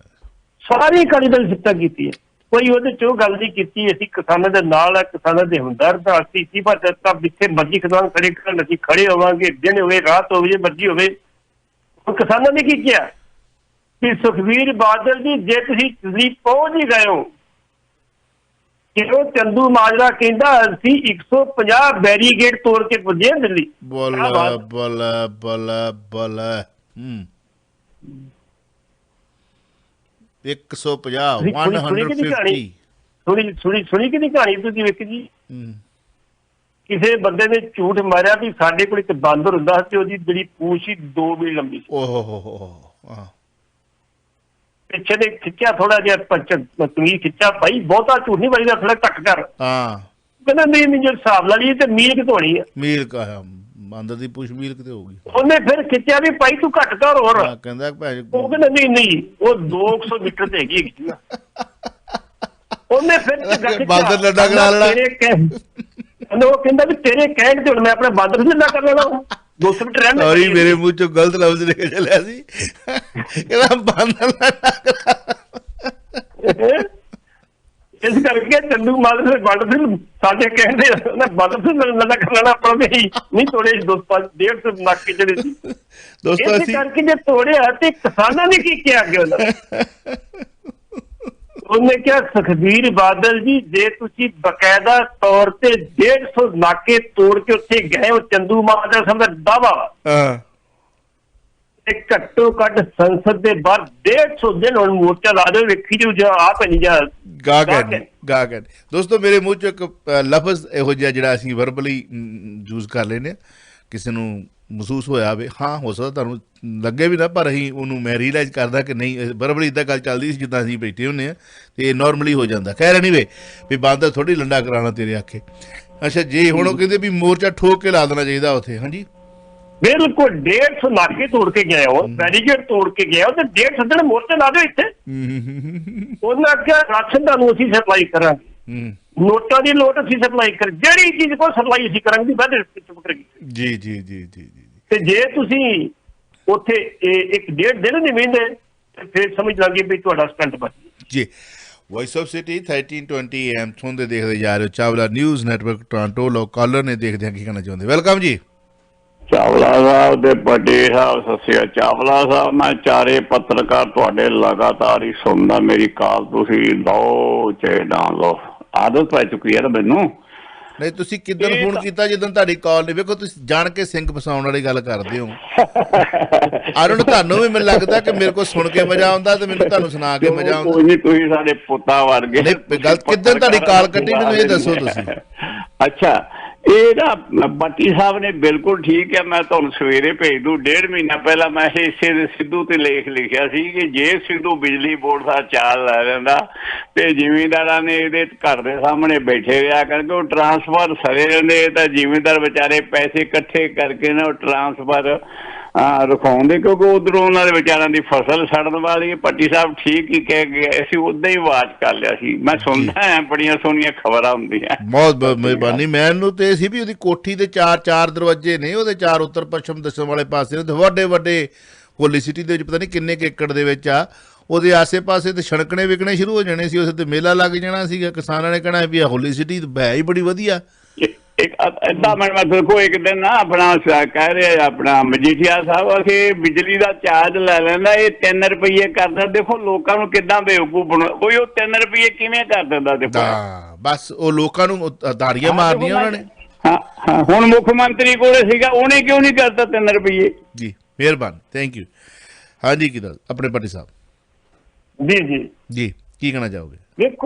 Speaker 2: ਸਾਰੀ ਅਕਾਲੀ ਦਲ ਸਿਫਤਾਂ ਕੀਤੀਆਂ, ਕੋਈ ਉਹਦੇ ਚ ਉਹ ਗੱਲ ਨਹੀਂ ਕੀਤੀ ਅਸੀਂ ਕਿਸਾਨਾਂ ਦੇ ਨਾਲ ਆ, ਕਿਸਾਨਾਂ ਦੇ ਹਮਦਰਦ ਆ, ਅਸੀਂ ਤਾਂ ਜਿੱਥੇ ਮਰਜ਼ੀ ਕਿਸਾਨ ਖੜੇ ਕਰਨ ਅਸੀਂ ਖੜੇ ਹੋਵਾਂਗੇ, ਦਿਨ ਹੋਵੇ ਰਾਤ ਹੋਵੇ ਜੇ ਮਰਜ਼ੀ ਹੋਵੇ। ਹੁਣ ਕਿਸਾਨਾਂ ਨੇ ਕੀ ਕਿਹਾ ਕਿ ਸੁਖਬੀਰ ਬਾਦਲ ਜੀ ਜੇ ਤੁਸੀਂ ਪਹੁੰਚ ਹੀ ਗਏ ਹੋ, ਕਿਉਂ ਚੰਦੂ ਮਾਜਰਾ ਕਹਿੰਦਾ ਅਸੀਂ 150 ਬੈਰੀਗੇਡ ਤੋੜ ਕੇ ਪੁੱਜੇ ਦਿੱਲੀ।
Speaker 1: ਬੋਲਾ ਬੋਲਾ ਬੋਲਾ ਬੋਲਾ 150
Speaker 2: ਸੁਣੀ ਕਿ ਨਹੀਂ ਕਹਾਣੀ ਤੁਸੀਂ ਵੇਖ ਜੀ? ਕਿਸੇ ਬੰਦੇ ਨੇ ਝੂਠ ਮਾਰਿਆ ਵੀ ਸਾਡੇ ਕੋਲ ਇੱਕ ਬਾਂਦਰ ਹੁੰਦਾ ਤੇ ਉਹਦੀ ਜਿਹੜੀ ਪੂਛ ਹੀ 2 ਮੀਲ ਲੰਬੀ ਸੀ। ਪਿੱਛੇ ਦੇ ਖਿੱਚਿਆ ਥੋੜਾ ਜਿਹਾ ਤਮੀਜ਼ ਖਿੱਚਿਆ, ਭਾਈ ਬਹੁਤਾ ਝੂਠ ਨਹੀਂ ਮਾਰੀਦਾ, ਥੋੜਾ ਘੱਟ ਕਰ। ਕਹਿੰਦਾ ਨਹੀਂ ਜੇ ਹਿਸਾਬ ਲਾ ਲਈਏ ਤੇ ਮੀਲ ਕਿਤੋਂ ਹੋਣੀ ਆ? ਮੀਲ
Speaker 1: ਬਾਂਦਰ ਦੀ ਪੂਛ ਮੀਲ ਕਿਤੇ ਹੋਊਗੀ।
Speaker 2: ਉਹਨੇ ਫਿਰ ਖਿੱਚਿਆ ਵੀ ਭਾਈ ਤੂੰ ਘੱਟ ਕਰ ਹੋਰ।
Speaker 1: ਕਹਿੰਦਾ
Speaker 2: ਉਹ ਕਹਿੰਦਾ ਨਹੀਂ ਉਹ 200 ਮੀਟਰ ਤੇ ਹੈਗੀ। ਉਹਨੇ ਫਿਰ
Speaker 1: ਬਾਂਦਰ ਲੱਡਾ ਕਰਾ ਲੈਣਾ।
Speaker 2: ਉਹ ਕਹਿੰਦਾ ਵੀ ਤੇਰੇ ਕਹਿਣ ਤੇ ਹੁਣ ਮੈਂ ਆਪਣਾ ਬਾਂਦਰ ਲੱਡਾ ਕਰ ਲੈਣਾ। 200 ਮੀਟਰ ਰਹਿਣਾ।
Speaker 1: ਸੌਰੀ ਮੇਰੇ ਮੂੰਹ ਚੋਂ ਗਲਤ ਲਫ਼ਜ਼ ਨਿਕਲ ਚੱਲਿਆ ਸੀ। ਕਹਿੰਦਾ ਬਾਂਦਰ ਲੱਡਾ ਇਸ ਕਰਕੇ ਚੰਦੂ ਮਾਜਰਾ ਬਾਂਦਰ ਸਾਡੇ ਕਹਿੰਦੇ ਬਾਂਦਰ ਲੱਡਾ ਕਰ ਲੈਣਾ ਆਪਣਾ ਵੀ ਨਹੀਂ ਤੋੜੇ। 150 ਨਾਕੇ ਜਿਹੜੇ ਸੀ ਦੋਸਤੋ ਇਸ ਕਰਕੇ ਜੇ ਤੋੜਿਆ ਤੇ ਕਿਸਾਨਾਂ ਨੇ ਕੀ ਕਿਹਾ ਅੱਗੇ? ਉਹਨੇ ਕਿਹਾ ਸੁਖਬੀਰ ਬਾਦਲ ਜੀ ਜੇ ਤੁਸੀਂ ਬਕਾਇਦਾ ਤੌਰ ਤੇ 150 ਨਾਕੇ ਤੋੜ ਕੇ ਉੱਥੇ ਗਏ ਹੋ, ਚੰਦੂ ਮਾਜਰਾ ਸਾਹਿਬ ਦਾ ਦਾਵਾ ਤੇ ਘੱਟੋ ਘੱਟ ਸੰਸਦ ਦੇ ਬਾਹਰ 150 ਦਿਨ ਹੁਣ ਮੋਰਚਾ ਲਾ ਦਿਓ, ਵੇਖੀ ਜੋ ਆਪ ਨਹੀਂ ਜਾ ਗਾਗਨ। ਦੋਸਤੋ ਮੇਰੇ ਮੂੰਹ ਚੋਂ ਇੱਕ ਲਫ਼ਜ਼ ਇਹੋ ਜਿਹਾ ਜਿਹੜਾ ਅਸੀਂ ਵਰਬਲੀ ਯੂਜ਼ ਕਰ ਲੈਂਦੇ ਹਾਂ, ਕਿਸੇ ਨੂੰ ਮਹਿਸੂਸ ਹੋਇਆ ਹੋਵੇ, ਹਾਂ ਹੋ ਸਕਦਾ ਤੁਹਾਨੂੰ ਲੱਗੇ ਵੀ ਨਾ, ਪਰ ਅਸੀਂ ਉਹਨੂੰ ਮੈਂ ਰੀਅਲਾਈਜ਼ ਕਰਦਾ ਕਿ ਨਹੀਂ ਵਰਬਲੀ ਇੱਦਾਂ ਗੱਲ ਚੱਲਦੀ ਸੀ ਜਿੱਦਾਂ ਅਸੀਂ ਬੈਠੇ ਹੁੰਦੇ ਹਾਂ ਅਤੇ ਨੋਰਮਲੀ ਹੋ ਜਾਂਦਾ। ਖੈਰ ਨਹੀਂ ਵੇ ਵੀ ਬਾਂਦਰ ਥੋੜ੍ਹੀ ਲੰਡਾ ਕਰਾਉਣਾ ਤੇਰੇ ਆਖੇ। ਅੱਛਾ ਜੇ ਹੁਣ ਉਹ ਕਹਿੰਦੇ ਵੀ ਮੋਰਚਾ ਠੋਕ ਕੇ ਲਾ ਦੇਣਾ ਚਾਹੀਦਾ ਉੱਥੇ। ਹਾਂਜੀ
Speaker 2: ਬਿਲਕੁਲ 150 ਨਾਕੇ ਤੋੜ ਕੇ ਗਏ ਹੋ, ਬੈਰੀਗੇਡ ਤੋੜ ਕੇ ਗਏ ਹੋ ਤੇ 150 ਦਿਨ ਮੋਰਚੇ ਲਾ ਦਿਓ ਇੱਥੇ। ਉਹਨਾਂ ਆਖਿਆ ਰਾਸ਼ਨ ਤੁਹਾਨੂੰ ਅਸੀਂ ਸਪਲਾਈ ਕਰਾਂਗੇ, ਨੋਟਾਂ ਦੀ ਲੋਟ ਅਸੀਂ ਸਪਲਾਈ ਕਰ, ਜਿਹੜੀ ਚੀਜ਼ ਕੋਲ ਸਪਲਾਈ ਅਸੀਂ ਕਰਾਂਗੇ। ਵਾਧੇ ਚੁੱਪ ਕਰ ਗਈ ਜੀ ਜੀ ਜੀ ਜੀ। ਤੇ ਜੇ ਤੁਸੀਂ ਉੱਥੇ 1.5 ਦਿਨ ਨਹੀਂ ਵਹਿੰਦੇ ਫਿਰ ਸਮਝ ਲਾਂਗੇ ਵੀ ਤੁਹਾਡਾ ਸਟੰਟ ਬਚ
Speaker 1: ਜੀ। ਵੌਇਸ ਆਫ ਸਿਟੀ 1320 AM ਸੁਣਦੇ ਦੇਖਦੇ ਜਾ ਰਹੇ ਹੋ ਚਾਵਲਾ ਨਿਊਜ਼ ਨੈਟਵਰਕ ਟੋਰਾਂਟੋ। ਲੋਕ ਕਾਲਰ ਨੇ, ਦੇਖਦੇ ਹਾਂ ਕੀ ਕਹਿਣਾ ਚਾਹੁੰਦੇ। ਵੈਲਕਮ ਜੀ।
Speaker 3: ਚਾਵਲਾ ਸਾਹਿਬ ਦੇ ਵੱਡੇ ਸਾਹਿਬ ਸਤਿ ਸ਼੍ਰੀ ਅਕਾਲ। ਚਾਵਲਾ ਸਾਹਿਬ ਮੈਂ ਚਾਰੇ ਪੱਤਰਕਾਰ ਤੁਹਾਡੇ ਲਗਾਤਾਰ ਹੀ ਸੁਣਦਾ, ਮੇਰੀ ਕਾਲ ਤੁਸੀਂ ਲਓ ਚਾਹੇ ਨਾ ਲਓ, ਆਦਤ ਪੈ ਚੁੱਕੀ ਹੈ ਨਾ ਮੈਨੂੰ।
Speaker 1: ਨਹੀਂ ਤੁਸੀਂ ਕਿੱਦਣ ਫੋਨ ਕੀਤਾ ਜਿੱਦਣ ਤੁਹਾਡੀ ਕਾਲ ਨਹੀਂ? ਵੇਖੋ ਤੁਸੀਂ ਜਾਣ ਕੇ ਸਿੰਘ ਫਸਾਉਣ ਵਾਲੀ ਗੱਲ ਕਰਦੇ ਹੋ। ਆਰੁਣ ਤੁਹਾਨੂੰ ਵੀ ਮੈਨੂੰ ਲੱਗਦਾ ਕਿ ਮੇਰੇ ਕੋਲ ਸੁਣ ਕੇ ਮਜ਼ਾ ਆਉਂਦਾ ਤੇ ਮੈਨੂੰ ਤੁਹਾਨੂੰ ਸੁਣਾ ਕੇ ਮਜ਼ਾ ਆਉਂਦਾ।
Speaker 3: ਕੋਈ ਨਹੀਂ, ਤੁਸੀਂ ਸਾਡੇ ਪੁੱਤਾਂ ਵਰਗੇ।
Speaker 1: ਗੱਲ ਕਿੱਦਣ ਤੁਹਾਡੀ ਕਾਲ ਕੱਟੀ ਮੈਨੂੰ ਇਹ ਦੱਸੋ ਤੁਸੀਂ।
Speaker 3: ਅੱਛਾ ਇਹ ਨਾ ਬੱਟੀ ਸਾਹਿਬ ਨੇ ਬਿਲਕੁਲ ਠੀਕ ਹੈ, ਮੈਂ ਤੁਹਾਨੂੰ ਸਵੇਰੇ ਭੇਜ ਦੂੰ। 1.5 ਮਹੀਨਾ ਪਹਿਲਾਂ ਮੈਂ ਇਸੇ ਦੇ ਸਿੱਧੂ ਤੇ ਲੇਖ ਲਿਖਿਆ ਸੀ ਕਿ ਜੇ ਸਿੱਧੂ ਬਿਜਲੀ ਬੋਰਡ ਦਾ ਚਾਰਜ ਲੈ ਲੈਂਦਾ ਤੇ ਜ਼ਿਮੀਂਦਾਰਾਂ ਨੇ ਇਹਦੇ ਘਰ ਦੇ ਸਾਹਮਣੇ ਬੈਠੇ ਰਿਹਾ ਕਰਕੇ ਉਹ ਟਰਾਂਸਫਰ ਸਰੇ ਰਹਿੰਦੇ, ਤਾਂ ਜ਼ਿਮੀਂਦਾਰ ਵਿਚਾਰੇ ਪੈਸੇ ਇਕੱਠੇ ਕਰਕੇ ਨਾ ਉਹ ਟਰਾਂਸਫਰ ਰਖਾਉਂਦੇ, ਕਿਉਂਕਿ ਉਧਰੋਂ ਉਹਨਾਂ ਦੇ ਵਿਚਾਰਿਆਂ ਦੀ ਫਸਲ ਸੜਨ ਵਾਲੀ ਹੈ। ਪੱਟੀ ਸਾਹਿਬ ਠੀਕ ਹੀ ਕਹਿ ਗਏ, ਅਸੀਂ ਉਦਾਂ ਹੀ ਵਾਚ ਕਰ ਲਿਆ ਸੀ। ਮੈਂ ਸੁਣਦਾ ਹਾਂ ਬੜੀਆਂ ਸੋਹਣੀਆਂ ਖਬਰਾਂ ਹੁੰਦੀਆਂ।
Speaker 1: ਬਹੁਤ ਬਹੁਤ ਮਿਹਰਬਾਨੀ। ਮੈਨੂੰ ਤੇ ਇਹ ਸੀ ਵੀ ਉਹਦੀ ਕੋਠੀ ਦੇ 4 ਦਰਵਾਜ਼ੇ ਨੇ, ਉਹਦੇ 4 ਉੱਤਰ ਪੱਛਮ ਦੱਸਣ ਵਾਲੇ ਪਾਸੇ ਨੇ, ਵੱਡੇ ਵੱਡੇ ਹੋਲੀ ਸਿਟੀ ਦੇ ਵਿੱਚ ਪਤਾ ਨਹੀਂ ਕਿੰਨੇ ਕੁ ਏਕੜ ਦੇ ਵਿੱਚ ਆ। ਉਹਦੇ ਆਸੇ ਪਾਸੇ ਤੇ ਛਣਕਣੇ ਵਿਕਣੇ ਸ਼ੁਰੂ ਹੋ ਜਾਣੇ ਸੀ, ਉਸੇ ਤੇ ਮੇਲਾ ਲੱਗ ਜਾਣਾ ਸੀਗਾ। ਕਿਸਾਨਾਂ ਨੇ ਕਹਿਣਾ ਵੀ ਆ ਹੋਲੀ ਸਿਟੀ ਹੈ ਹੀ ਬੜੀ ਵਧੀਆ।
Speaker 3: ਏਦਾਂ ਮੈਂ ਦੇਖੋ ਇੱਕ ਦਿਨ ਨਾ ਆਪਣਾ ਕਹਿ ਰਹੇ ਆਪਣਾ ਮਜੀਠੀਆ ਸਾਹਿਬ ਕਿ ਬਿਜਲੀ ਦਾ ਚਾਰਜ ਲੈ ਲੈਂਦਾ, ਇਹ 3 ਰੁਪਏ ਕਰਦਾ। ਦੇਖੋ ਲੋਕਾਂ ਨੂੰ ਕਿੱਦਾਂ ਬੇਵਕੂਫ ਬਣਾ, ਕੋਈ ਉਹ 3 ਰੁਪਏ ਕਿਵੇਂ ਕਰ ਦਿੰਦਾ? ਦੇਖੋ
Speaker 1: ਬਸ ਉਹ ਲੋਕਾਂ ਨੂੰ ਧਾਰੀਆਂ ਮਾਰਨੀਆਂ ਉਹਨਾਂ ਨੇ।
Speaker 3: ਹਾਂ ਹੁਣ ਮੁੱਖ ਮੰਤਰੀ ਕੋਲੇ ਸੀਗਾ, ਉਹਨੇ ਕਿਉਂ ਨਹੀਂ ਕਰਤਾ 3 ਰੁਪਏ?
Speaker 1: ਜੀ ਮਿਹਰਬਾਨੀ, ਥੈਂਕ ਯੂ। ਹਾਂਜੀ ਕੀ ਦੱਸ ਆਪਣੇ ਪੱਟੀ ਸਾਹਿਬ।
Speaker 2: ਜੀ ਜੀ
Speaker 1: ਜੀ ਕੀ ਕਹਿਣਾ ਚਾਹੋਗੇ?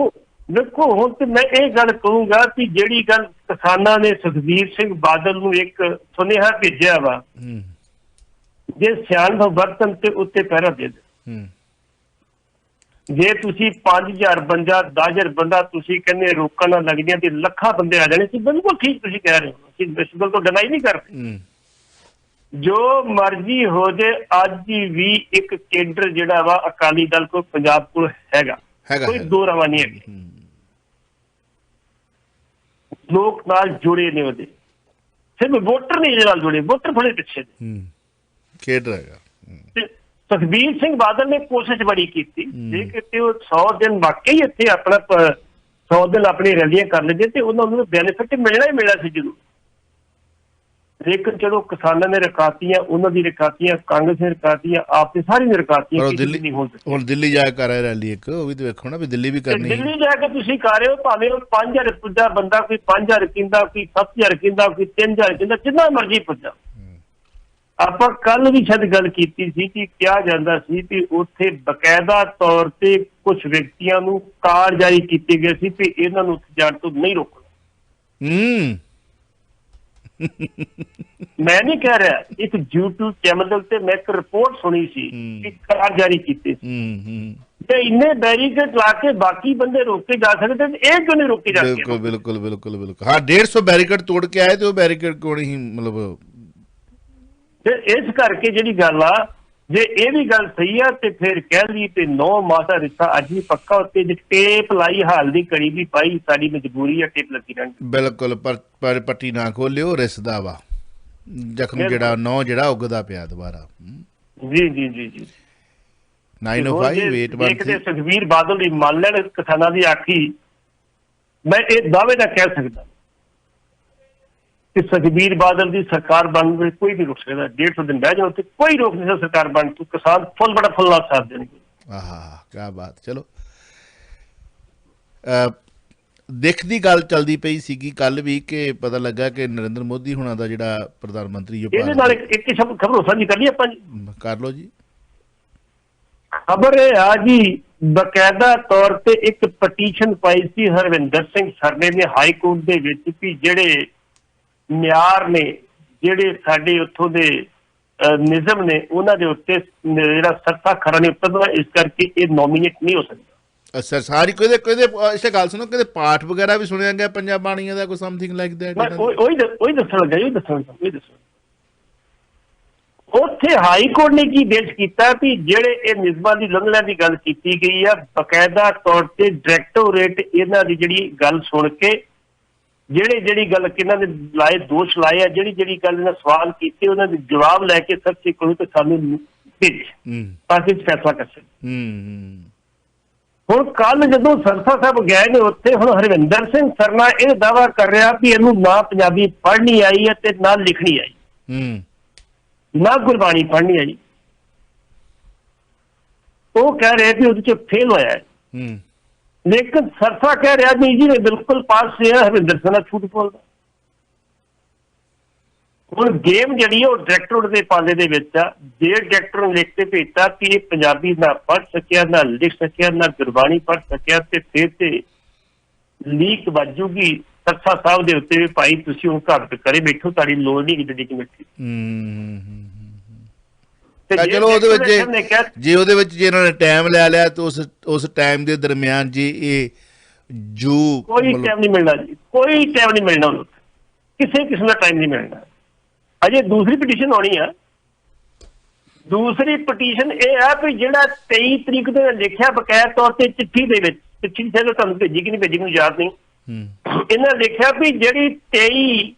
Speaker 2: ਦੇਖੋ ਹੁਣ ਤੇ ਮੈਂ ਇਹ ਗੱਲ ਕਹੂੰਗਾ ਕਿ ਜਿਹੜੀ ਗੱਲ ਕਿਸਾਨਾਂ ਨੇ ਸੁਖਬੀਰ ਸਿੰਘ ਬਾਦਲ ਨੂੰ ਇੱਕ ਸੁਨੇਹਾ ਭੇਜਿਆ ਵਾ, ਜੇ ਸਿਆਣਪ ਵਰਤਨ ਤੇ ਉੱਤੇ ਪਹਿਰਾ ਦੇ ਦੇ। ਜੇ ਤੁਸੀਂ 5000 ਬੰਦਾ 10000 ਬੰਦਾ ਤੁਸੀਂ ਕਹਿੰਦੇ ਰੋਕਾਂ ਨਾਲ ਲੱਗਦੀਆਂ ਤੇ ਲੱਖਾਂ ਬੰਦੇ ਆ ਜਾਣੇ ਸੀ। ਬਿਲਕੁਲ ਠੀਕ ਤੁਸੀਂ ਕਹਿ ਰਹੇ ਹੋ, ਅਸੀਂ ਇਸ ਗੱਲ ਤੋਂ ਡਿਨਾਈ ਨਹੀਂ ਕਰਦੇ। ਜੋ ਮਰਜ਼ੀ ਹੋ ਜੇ ਅੱਜ ਵੀ ਇੱਕ ਕੇਡਰ ਜਿਹੜਾ ਵਾ ਅਕਾਲੀ ਦਲ ਕੋਲ ਪੰਜਾਬ ਕੋਲ ਹੈਗਾ, ਕੋਈ ਦੋ ਰਵਾਂ ਨਹੀਂ ਹੈਗੀ। ਲੋਕ ਨਾਲ ਜੁੜੇ ਨੇ ਉਹਦੇ, ਸਿਰਫ ਵੋਟਰ ਨਹੀਂ ਇਹਦੇ ਨਾਲ ਜੁੜੇ, ਵੋਟਰ ਥੋੜੇ ਪਿੱਛੇ ਨੇ।
Speaker 1: ਖੇਡ ਰਹੇਗਾ।
Speaker 2: ਸੁਖਬੀਰ ਸਿੰਘ ਬਾਦਲ ਨੇ ਕੋਸ਼ਿਸ਼ ਬੜੀ ਕੀਤੀ, ਜੇ ਕਿਤੇ ਉਹ 100 ਦਿਨ ਵਾਕਈ ਇੱਥੇ ਆਪਣਾ 100 ਦਿਨ ਆਪਣੀ ਰੈਲੀਆਂ ਕਰ ਲੈਂਦੇ ਤੇ ਉਹਨਾਂ ਨੂੰ ਬੈਨੀਫਿਟ ਮਿਲਣਾ ਹੀ ਮਿਲਣਾ ਸੀ ਜ਼ਰੂਰ। ਲੇਕਿਨ ਚਲੋ ਕਿਸਾਨਾਂ ਨੇ ਰਕਾਤੀਆਂ, ਉਹਨਾਂ ਦੀ ਰਕਾਤੀਆਂ, ਕਾਂਗਰਸ ਨੇ ਰਕਾਤੀਆਂ, ਆਪ ਤੇ ਸਾਰੀ ਨੇ ਰਕਾਤੀਆਂ।
Speaker 1: ਹੁਣ ਦਿੱਲੀ ਜਾ ਕੇ ਕਰ ਰਿਹਾ ਰੈਲੀ ਇੱਕ, ਉਹ ਵੀ ਤਾਂ ਵੇਖੋ ਨਾ ਵੀ ਦਿੱਲੀ ਵੀ ਕਰਨੀ।
Speaker 2: ਦਿੱਲੀ ਜਾ ਕੇ ਤੁਸੀਂ ਕਰ ਰਹੇ ਹੋ, ਭਾਵੇਂ ਉਹ 5000 ਪੁੱਜਾ ਬੰਦਾ, ਕੋਈ 5000 ਕਹਿੰਦਾ, ਕੋਈ 7000 ਕਹਿੰਦਾ, ਕੋਈ 3000 ਕਹਿੰਦਾ, ਜਿੰਨਾ ਮਰਜ਼ੀ ਪੁੱਜਾ। ਆਪਾਂ ਕੱਲ ਵੀ ਸ਼ਾਇਦ ਗੱਲ ਕੀਤੀ ਸੀ ਕਿ ਕਿਹਾ ਜਾਂਦਾ ਸੀ ਕਿ ਉੱਥੇ ਬਕਾਇਦਾ ਤੌਰ ਤੇ ਕੁਝ ਵਿਅਕਤੀਆਂ ਨੂੰ ਕਾਰਡ ਜਾਰੀ ਕੀਤੇ ਗਏ ਸੀ ਕਿ ਇਹਨਾਂ ਨੂੰ ਉੱਥੇ ਜਾਣ ਤੋਂ ਨਹੀਂ ਰੋਕਣਾ। ਮੈਂ ਨਹੀਂ ਕਹਿ ਰਿਹਾ, ਇੱਕ YouTube ਚੈਨਲ ਤੇ ਮੈਂ ਇੱਕ ਰਿਪੋਰਟ ਸੁਣੀ ਸੀ ਕਿ ਕਾਰਡ ਜਾਰੀ ਕੀਤੇ ਤੇ ਇੰਨੇ ਬੈਰੀਕੇਡ ਲਾ ਕੇ ਬਾਕੀ ਬੰਦੇ ਰੋਕੇ ਜਾ ਸਕਦੇ, ਇਹ ਕਿਉਂ ਨਹੀਂ ਰੋਕੇ ਜਾ ਸਕਦੇ?
Speaker 1: ਬਿਲਕੁਲ ਬਿਲਕੁਲ ਬਿਲਕੁਲ। ਹਾਂ, 150 ਬੈਰੀਕੇਡ ਤੋੜ ਕੇ ਆਏ ਤੇ ਉਹ ਬੈਰੀਕੇਡ ਕਿਉਂ ਨਹੀਂ ਮਤਲਬ।
Speaker 2: ਤੇ ਇਸ ਕਰਕੇ ਜਿਹੜੀ ਗੱਲ ਆ, ਜੇ ਇਹ ਵੀ ਗੱਲ ਸਹੀ ਆ ਤੇ ਫਿਰ ਕਹਿ ਲਈ ਤੇ 9 ਮਾਸ ਦਾ ਰਿਸ਼ਤਾ ਅੱਜ ਵੀ ਪੱਕਾ। ਉੱਤੇ ਜੇ ਟੇਪ ਲਾਈ ਹਾਲ ਦੀ ਕੜੀ ਵੀ ਪਾਈ, ਸਾਡੀ ਮਜਬੂਰੀ ਆ, ਟੇਪ ਲੱਗੀ ਰਹਿਣੀ।
Speaker 1: ਬਿਲਕੁਲ, ਪਰ ਪੱਟੀ ਨਾ ਖੋਲਿਓ, ਰਿਸਦਾ ਵਾ ਜ਼ਖਮ ਜਿਹੜਾ 9 ਜਿਹੜਾ ਉੱਗਦਾ ਪਿਆ ਦੁਬਾਰਾ।
Speaker 2: ਜੀ ਜੀ ਜੀ ਜੀ
Speaker 1: 905
Speaker 2: ਸੁਖਬੀਰ ਬਾਦਲ ਦੀ ਮੰਨ ਲੈਣ ਕਿਸਾਨਾਂ ਦੀ ਆਖੀ, ਮੈਂ ਇਹ ਦਾਅਵੇ ਨਾਲ ਕਹਿ ਸਕਦਾ ਕਿ ਸੁਖਬੀਰ ਬਾਦਲ ਦੀ ਸਰਕਾਰ ਬਣਨ ਵਿੱਚ ਕੋਈ ਨਹੀਂ ਰੁਕ ਸਕਦਾ। 150 ਦਿਨ ਬਹਿ ਜਾਓ ਤੇ ਕੋਈ ਰੋਕ ਨਹੀਂ ਸਕਦਾ ਸਰਕਾਰ ਬਣ ਤੋਂ। ਕਿਸਾਨ ਫੁੱਲ ਬੜਾ ਫੁੱਲ ਨਾਲ ਸਾਥ ਦੇਣਗੇ।
Speaker 1: ਆਹਾ, ਕਿਆ ਬਾਤ। ਚਲੋ, ਦਿੱਖ ਦੀ ਗੱਲ ਚੱਲਦੀ ਪਈ ਸੀਗੀ ਕੱਲ ਵੀ ਕਿ ਪਤਾ ਲੱਗਾ ਕਿ ਨਰਿੰਦਰ ਮੋਦੀ ਹੁਣਾਂ ਦਾ ਜਿਹੜਾ ਪ੍ਰਧਾਨ ਮੰਤਰੀ,
Speaker 2: ਇਹਦੇ ਨਾਲ ਇੱਕ ਸ਼ਬਦ ਖਬਰ ਸਾਂਝੀ ਕਰ ਲਈ ਆਪਾਂ ਜੀ।
Speaker 1: ਕਰ ਲਓ ਜੀ।
Speaker 2: ਖਬਰ ਇਹ ਆ ਜੀ, ਬਕਾਇਦਾ ਤੌਰ ਤੇ ਇੱਕ ਪਟੀਸ਼ਨ ਪਾਈ ਸੀ ਹਰਵਿੰਦਰ ਸਿੰਘ ਸਰਨੇ ਨੇ ਹਾਈ ਕੋਰਟ ਦੇ ਵਿੱਚ ਕਿ ਜਿਹੜੇ ਮਿਆਰ ਨੇ, ਜਿਹੜੇ ਸਾਡੇ ਉੱਥੋਂ ਦੇ ਨਿਯਮ ਨੇ, ਉਹਨਾਂ ਦੇ ਉੱਤੇ ਜਿਹੜਾ ਸਖਤਾ ਖਰਾ ਨਹੀਂ ਉਤਰਦਾ, ਇਸ ਕਰਕੇ ਇਹ ਨੋਮੀਨੇਟ ਨਹੀਂ ਹੋ ਸਕਦਾ।
Speaker 1: ਅੱਛਾ, ਸਾਰੀ ਕੋਈ ਇਸੇ ਗੱਲ ਸੁਣੋ, ਕਿਤੇ ਪਾਠ ਵਗੈਰਾ ਵੀ ਸੁਣਿਆ ਗਿਆ ਪੰਜਾਬ ਬਾਣੀਆਂ ਦਾ, ਕੋਈ ਸਮਥਿੰਗ ਲਾਈਕ ਦੈਟ।
Speaker 2: ਉਹੀ ਦੱਸਣ ਲੱਗਾ। ਉੱਥੇ ਹਾਈ ਕੋਰਟ ਨੇ ਕੀ ਪੇਸ਼ ਕੀਤਾ ਕਿ ਜਿਹੜੇ ਇਹ ਨਿਯਮਾਂ ਦੀ ਉਲੰਘਣਾ ਦੀ ਗੱਲ ਕੀਤੀ ਗਈ ਆ, ਬਕਾਇਦਾ ਤੌਰ ਤੇ ਡਾਇਰੈਕਟੋਰੇਟ ਇਹਨਾਂ ਦੀ ਜਿਹੜੀ ਗੱਲ ਸੁਣ ਕੇ, ਜਿਹੜੀ ਗੱਲ ਇਹਨਾਂ ਨੇ ਲਾਏ, ਦੋਸ਼ ਲਾਏ ਆ, ਜਿਹੜੀ ਗੱਲ ਇਹਨਾਂ ਸਵਾਲ ਕੀਤੇ, ਉਹਨਾਂ ਦੇ ਜਵਾਬ ਲੈ ਕੇ ਸੱਚੀ ਕੋਈ ਤਾਂ ਸਾਨੂੰ ਭੇਜ ਤਾਂ ਕਿ ਫੈਸਲਾ ਕਰ ਸਕੇ। ਹੁਣ ਕੱਲ ਜਦੋਂ ਸਰਸਾ ਸਾਹਿਬ ਗਏ ਨੇ ਉੱਥੇ, ਹੁਣ ਹਰਵਿੰਦਰ ਸਿੰਘ ਸਰਨਾ ਇਹ ਦਾਅਵਾ ਕਰ ਰਿਹਾ ਵੀ ਇਹਨੂੰ ਨਾ ਪੰਜਾਬੀ ਪੜ੍ਹਨੀ ਆਈ ਹੈ ਤੇ ਨਾ ਲਿਖਣੀ ਆਈ, ਨਾ ਗੁਰਬਾਣੀ ਪੜ੍ਹਨੀ ਆਈ। ਉਹ ਕਹਿ ਰਹੇ ਵੀ ਉਹਦੇ ਚ ਫੇਲ ਹੋਇਆ ਹੈ। ਲੇਕਿਨ ਸਰਸਾ ਕਹਿ ਰਿਹਾ ਨਹੀਂ ਜੀ, ਬਿਲਕੁਲ ਪਾਸ ਹੈ। ਹਰਵਿੰਦਰ ਸਿੰਘ ਨਾਲ ਝੂਠ ਬੋਲਦਾ। ਹੁਣ ਗੇਮ ਜਿਹੜੀ ਉਹ ਡਾਇਰੈਕਟਰ ਦੇ ਪਾਲੇ ਦੇ ਵਿੱਚ ਆ। ਜੇ ਡਾਇਰੈਕਟਰ ਨੂੰ ਲਿਖ ਕੇ ਭੇਜਤਾ ਕਿ ਇਹ ਪੰਜਾਬੀ ਨਾ ਪੜ੍ਹ ਸਕਿਆ, ਨਾ ਲਿਖ ਸਕਿਆ, ਨਾ ਗੁਰਬਾਣੀ ਪੜ੍ਹ ਸਕਿਆ, ਤੇ ਫਿਰ ਤੇ ਲੀਕ ਵੱਜੂਗੀ ਸਰਸਾ ਸਾਹਿਬ ਦੇ ਉੱਤੇ ਵੀ, ਭਾਈ ਤੁਸੀਂ ਹੁਣ ਘਰ ਕਰੇ ਬੈਠੋ, ਤੁਹਾਡੀ ਲੋੜ ਨਹੀਂ ਕਿਤੇ ਦੀ ਕਮੇਟੀ।
Speaker 1: ਚਲੋ, ਉਹਦੇ ਵਿੱਚ ਜੇ ਇਹਨਾਂ ਨੇ ਟਾਈਮ ਲੈ ਲਿਆ ਤੇ ਉਸ ਟਾਈਮ ਦੇ ਦਰਮਿਆਨ ਜੀ ਇਹ
Speaker 2: ਕੋਈ ਟਾਈਮ ਨਹੀਂ ਮਿਲਣਾ ਜੀ, ਕੋਈ ਟਾਈਮ ਨਹੀਂ ਮਿਲਣਾ ਉਹਨੂੰ, ਕਿਸੇ ਕਿਸਮ ਦਾ ਟਾਈਮ ਨਹੀਂ ਮਿਲਣਾ। ਅਜੇ ਦੂਸਰੀ ਪਟੀਸ਼ਨ ਆਉਣੀ ਆ। ਦੂਸਰੀ ਪਟੀਸ਼ਨ ਇਹ ਆ ਵੀ ਜਿਹੜਾ 23 ਤਰੀਕ ਦੇ ਲਿਖਿਆ ਬਕਾਇਦਾ ਤੌਰ ਤੇ ਚਿੱਠੀ ਦੇ ਵਿੱਚ, ਚਿੱਠੀ ਸ਼ਾਇਦ ਤੁਹਾਨੂੰ ਭੇਜੀ ਕਿ ਨਹੀਂ ਭੇਜੀ ਮੈਨੂੰ ਯਾਦ ਨਹੀਂ, ਇਹਨਾਂ ਲਿਖਿਆ ਵੀ ਜਿਹੜੀ 23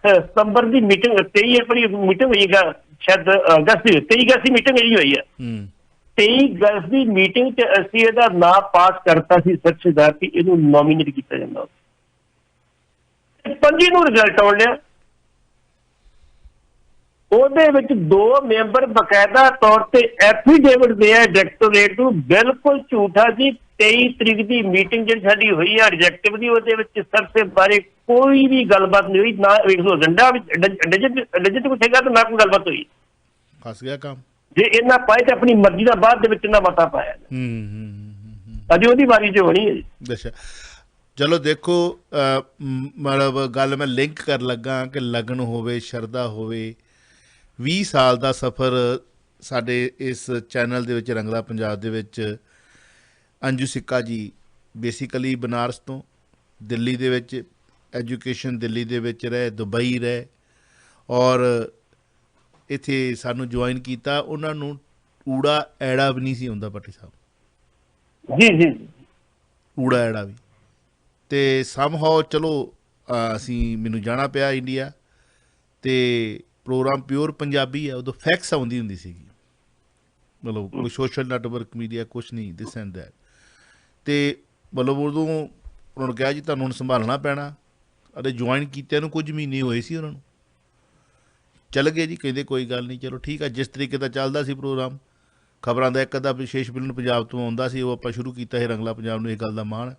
Speaker 2: ਸਤੰਬਰ ਦੀ ਮੀਟਿੰਗ, 23 ਅਪ੍ਰੈਲ ਮੀਟਿੰਗ ਹੋਈਗਾ, ਸ਼ਾਇਦ ਅਗਸਤ ਦੀ 23 ਅਗਸਤ ਦੀ ਮੀਟਿੰਗ ਇਹੀ ਹੋਈ ਆ। 23 ਅਗਸਤ ਦੀ ਮੀਟਿੰਗ 'ਚ ਅਸੀਂ ਇਹਦਾ ਨਾਂ ਪਾਸ ਕਰਤਾ ਸੀ ਸਰਕਾਰ ਕਿ ਇਹਨੂੰ ਨੋਮੀਨੇਟ ਕੀਤਾ ਜਾਂਦਾ। 25 ਨੂੰ ਰਿਜ਼ਲਟ ਆਉਣ ਲਿਆ, ਉਹਦੇ ਵਿੱਚ 2 ਮੈਂਬਰ ਬਕਾਇਦਾ ਤੌਰ ਤੇ ਐਫੀਡੇਵਿਟ ਦੇ ਆ ਡਾਇਰੈਕਟੋਰੇਟ ਨੂੰ, ਬਿਲਕੁਲ ਝੂਠਾ ਜੀ। 23 ਤਰੀਕ ਦੀ ਮੀਟਿੰਗ ਜਿਹੜੀ ਸਾਡੀ ਹੋਈ ਆ ਰਿਜੈਕਟਿਵ ਦੀ, ਉਹਦੇ ਵਿੱਚ ਸਰਸੇ ਬਾਰੇ ਕੋਈ ਵੀ ਗੱਲਬਾਤ ਨਹੀਂ ਹੋਈ, ਨਾ ਵੇਖ ਲਓ ਏਜੰਡਾ ਡਿਜਿਟ ਕੁਛ ਹੈਗਾ ਤੇ ਨਾ ਕੋਈ ਗੱਲਬਾਤ ਹੋਈ।
Speaker 1: ਫਸ ਗਿਆ ਕੰਮ।
Speaker 2: ਜੇ ਇਹਨਾਂ ਪਾਏ ਤੇ ਆਪਣੀ ਮਰਜ਼ੀ ਦਾ ਬਾਅਦ ਦੇ ਵਿੱਚ ਇਹਨਾਂ ਮਤਾ ਪਾਇਆ। ਅਜੇ ਉਹਦੀ ਵਾਰੀ ਜੋ ਹੋਣੀ ਹੈ ਜੀ।
Speaker 1: ਅੱਛਾ, ਚਲੋ ਦੇਖੋ, ਮਤਲਬ ਗੱਲ ਮੈਂ ਲਿੰਕ ਕਰ ਲੱਗਾ ਕਿ ਲਗਨ ਹੋਵੇ, ਸ਼ਰਧਾ ਹੋਵੇ। 20 ਸਾਲ ਦਾ ਸਫ਼ਰ ਸਾਡੇ ਇਸ ਚੈਨਲ ਦੇ ਵਿੱਚ, ਰੰਗਲਾ ਪੰਜਾਬ ਦੇ ਵਿੱਚ। ਅੰਜੂ ਸਿੱਕਾ ਜੀ ਬੇਸਿਕਲੀ ਬਨਾਰਸ ਤੋਂ, ਦਿੱਲੀ ਦੇ ਵਿੱਚ ਐਜੂਕੇਸ਼ਨ ਦਿੱਲੀ ਦੇ ਵਿੱਚ ਰਹੇ, ਦੁਬਈ ਰਹੇ, ਔਰ ਇੱਥੇ ਸਾਨੂੰ ਜੁਆਇਨ ਕੀਤਾ। ਉਹਨਾਂ ਨੂੰ ਊੜਾ ਐੜਾ ਵੀ ਨਹੀਂ ਸੀ ਹੁੰਦਾ ਭੱਟੀ ਸਾਹਿਬ
Speaker 2: ਜੀ ਜੀ,
Speaker 1: ਊੜਾ ਐੜਾ ਵੀ। ਅਤੇ ਸਮਹਾਓ ਚਲੋ ਮੈਨੂੰ ਜਾਣਾ ਪਿਆ ਇੰਡੀਆ, ਤੇ ਪ੍ਰੋਗਰਾਮ ਪਿਓਰ ਪੰਜਾਬੀ ਹੈ, ਉਦੋਂ ਫੈਕਸ ਆਉਂਦੀ ਹੁੰਦੀ ਸੀਗੀ, ਮਤਲਬ ਕੋਈ ਸੋਸ਼ਲ ਨੈਟਵਰਕ ਮੀਡੀਆ ਕੁਛ ਨਹੀਂ, ਦਿਸ ਐਂਡ ਦੈਟ। ਅਤੇ ਮਤਲਬ ਉਦੋਂ ਉਹਨਾਂ ਨੂੰ ਕਿਹਾ ਜੀ ਤੁਹਾਨੂੰ ਹੁਣ ਸੰਭਾਲਣਾ ਪੈਣਾ, ਅਤੇ ਜੁਆਇਨ ਕੀਤਿਆਂ ਨੂੰ ਕੁਝ ਮਹੀਨੇ ਹੋਏ ਸੀ ਉਹਨਾਂ ਨੂੰ, ਚੱਲ ਗਏ ਜੀ, ਕਹਿੰਦੇ ਕੋਈ ਗੱਲ ਨਹੀਂ, ਚਲੋ ਠੀਕ ਆ। ਜਿਸ ਤਰੀਕੇ ਦਾ ਚੱਲਦਾ ਸੀ ਪ੍ਰੋਗਰਾਮ, ਖਬਰਾਂ ਦਾ ਇੱਕ ਅੱਧਾ ਵਿਸ਼ੇਸ਼ ਬਿਲਨ ਪੰਜਾਬ ਤੋਂ ਆਉਂਦਾ ਸੀ, ਉਹ ਆਪਾਂ ਸ਼ੁਰੂ ਕੀਤਾ ਸੀ, ਰੰਗਲਾ ਪੰਜਾਬ ਨੂੰ ਇਹ ਗੱਲ ਦਾ ਮਾਣ।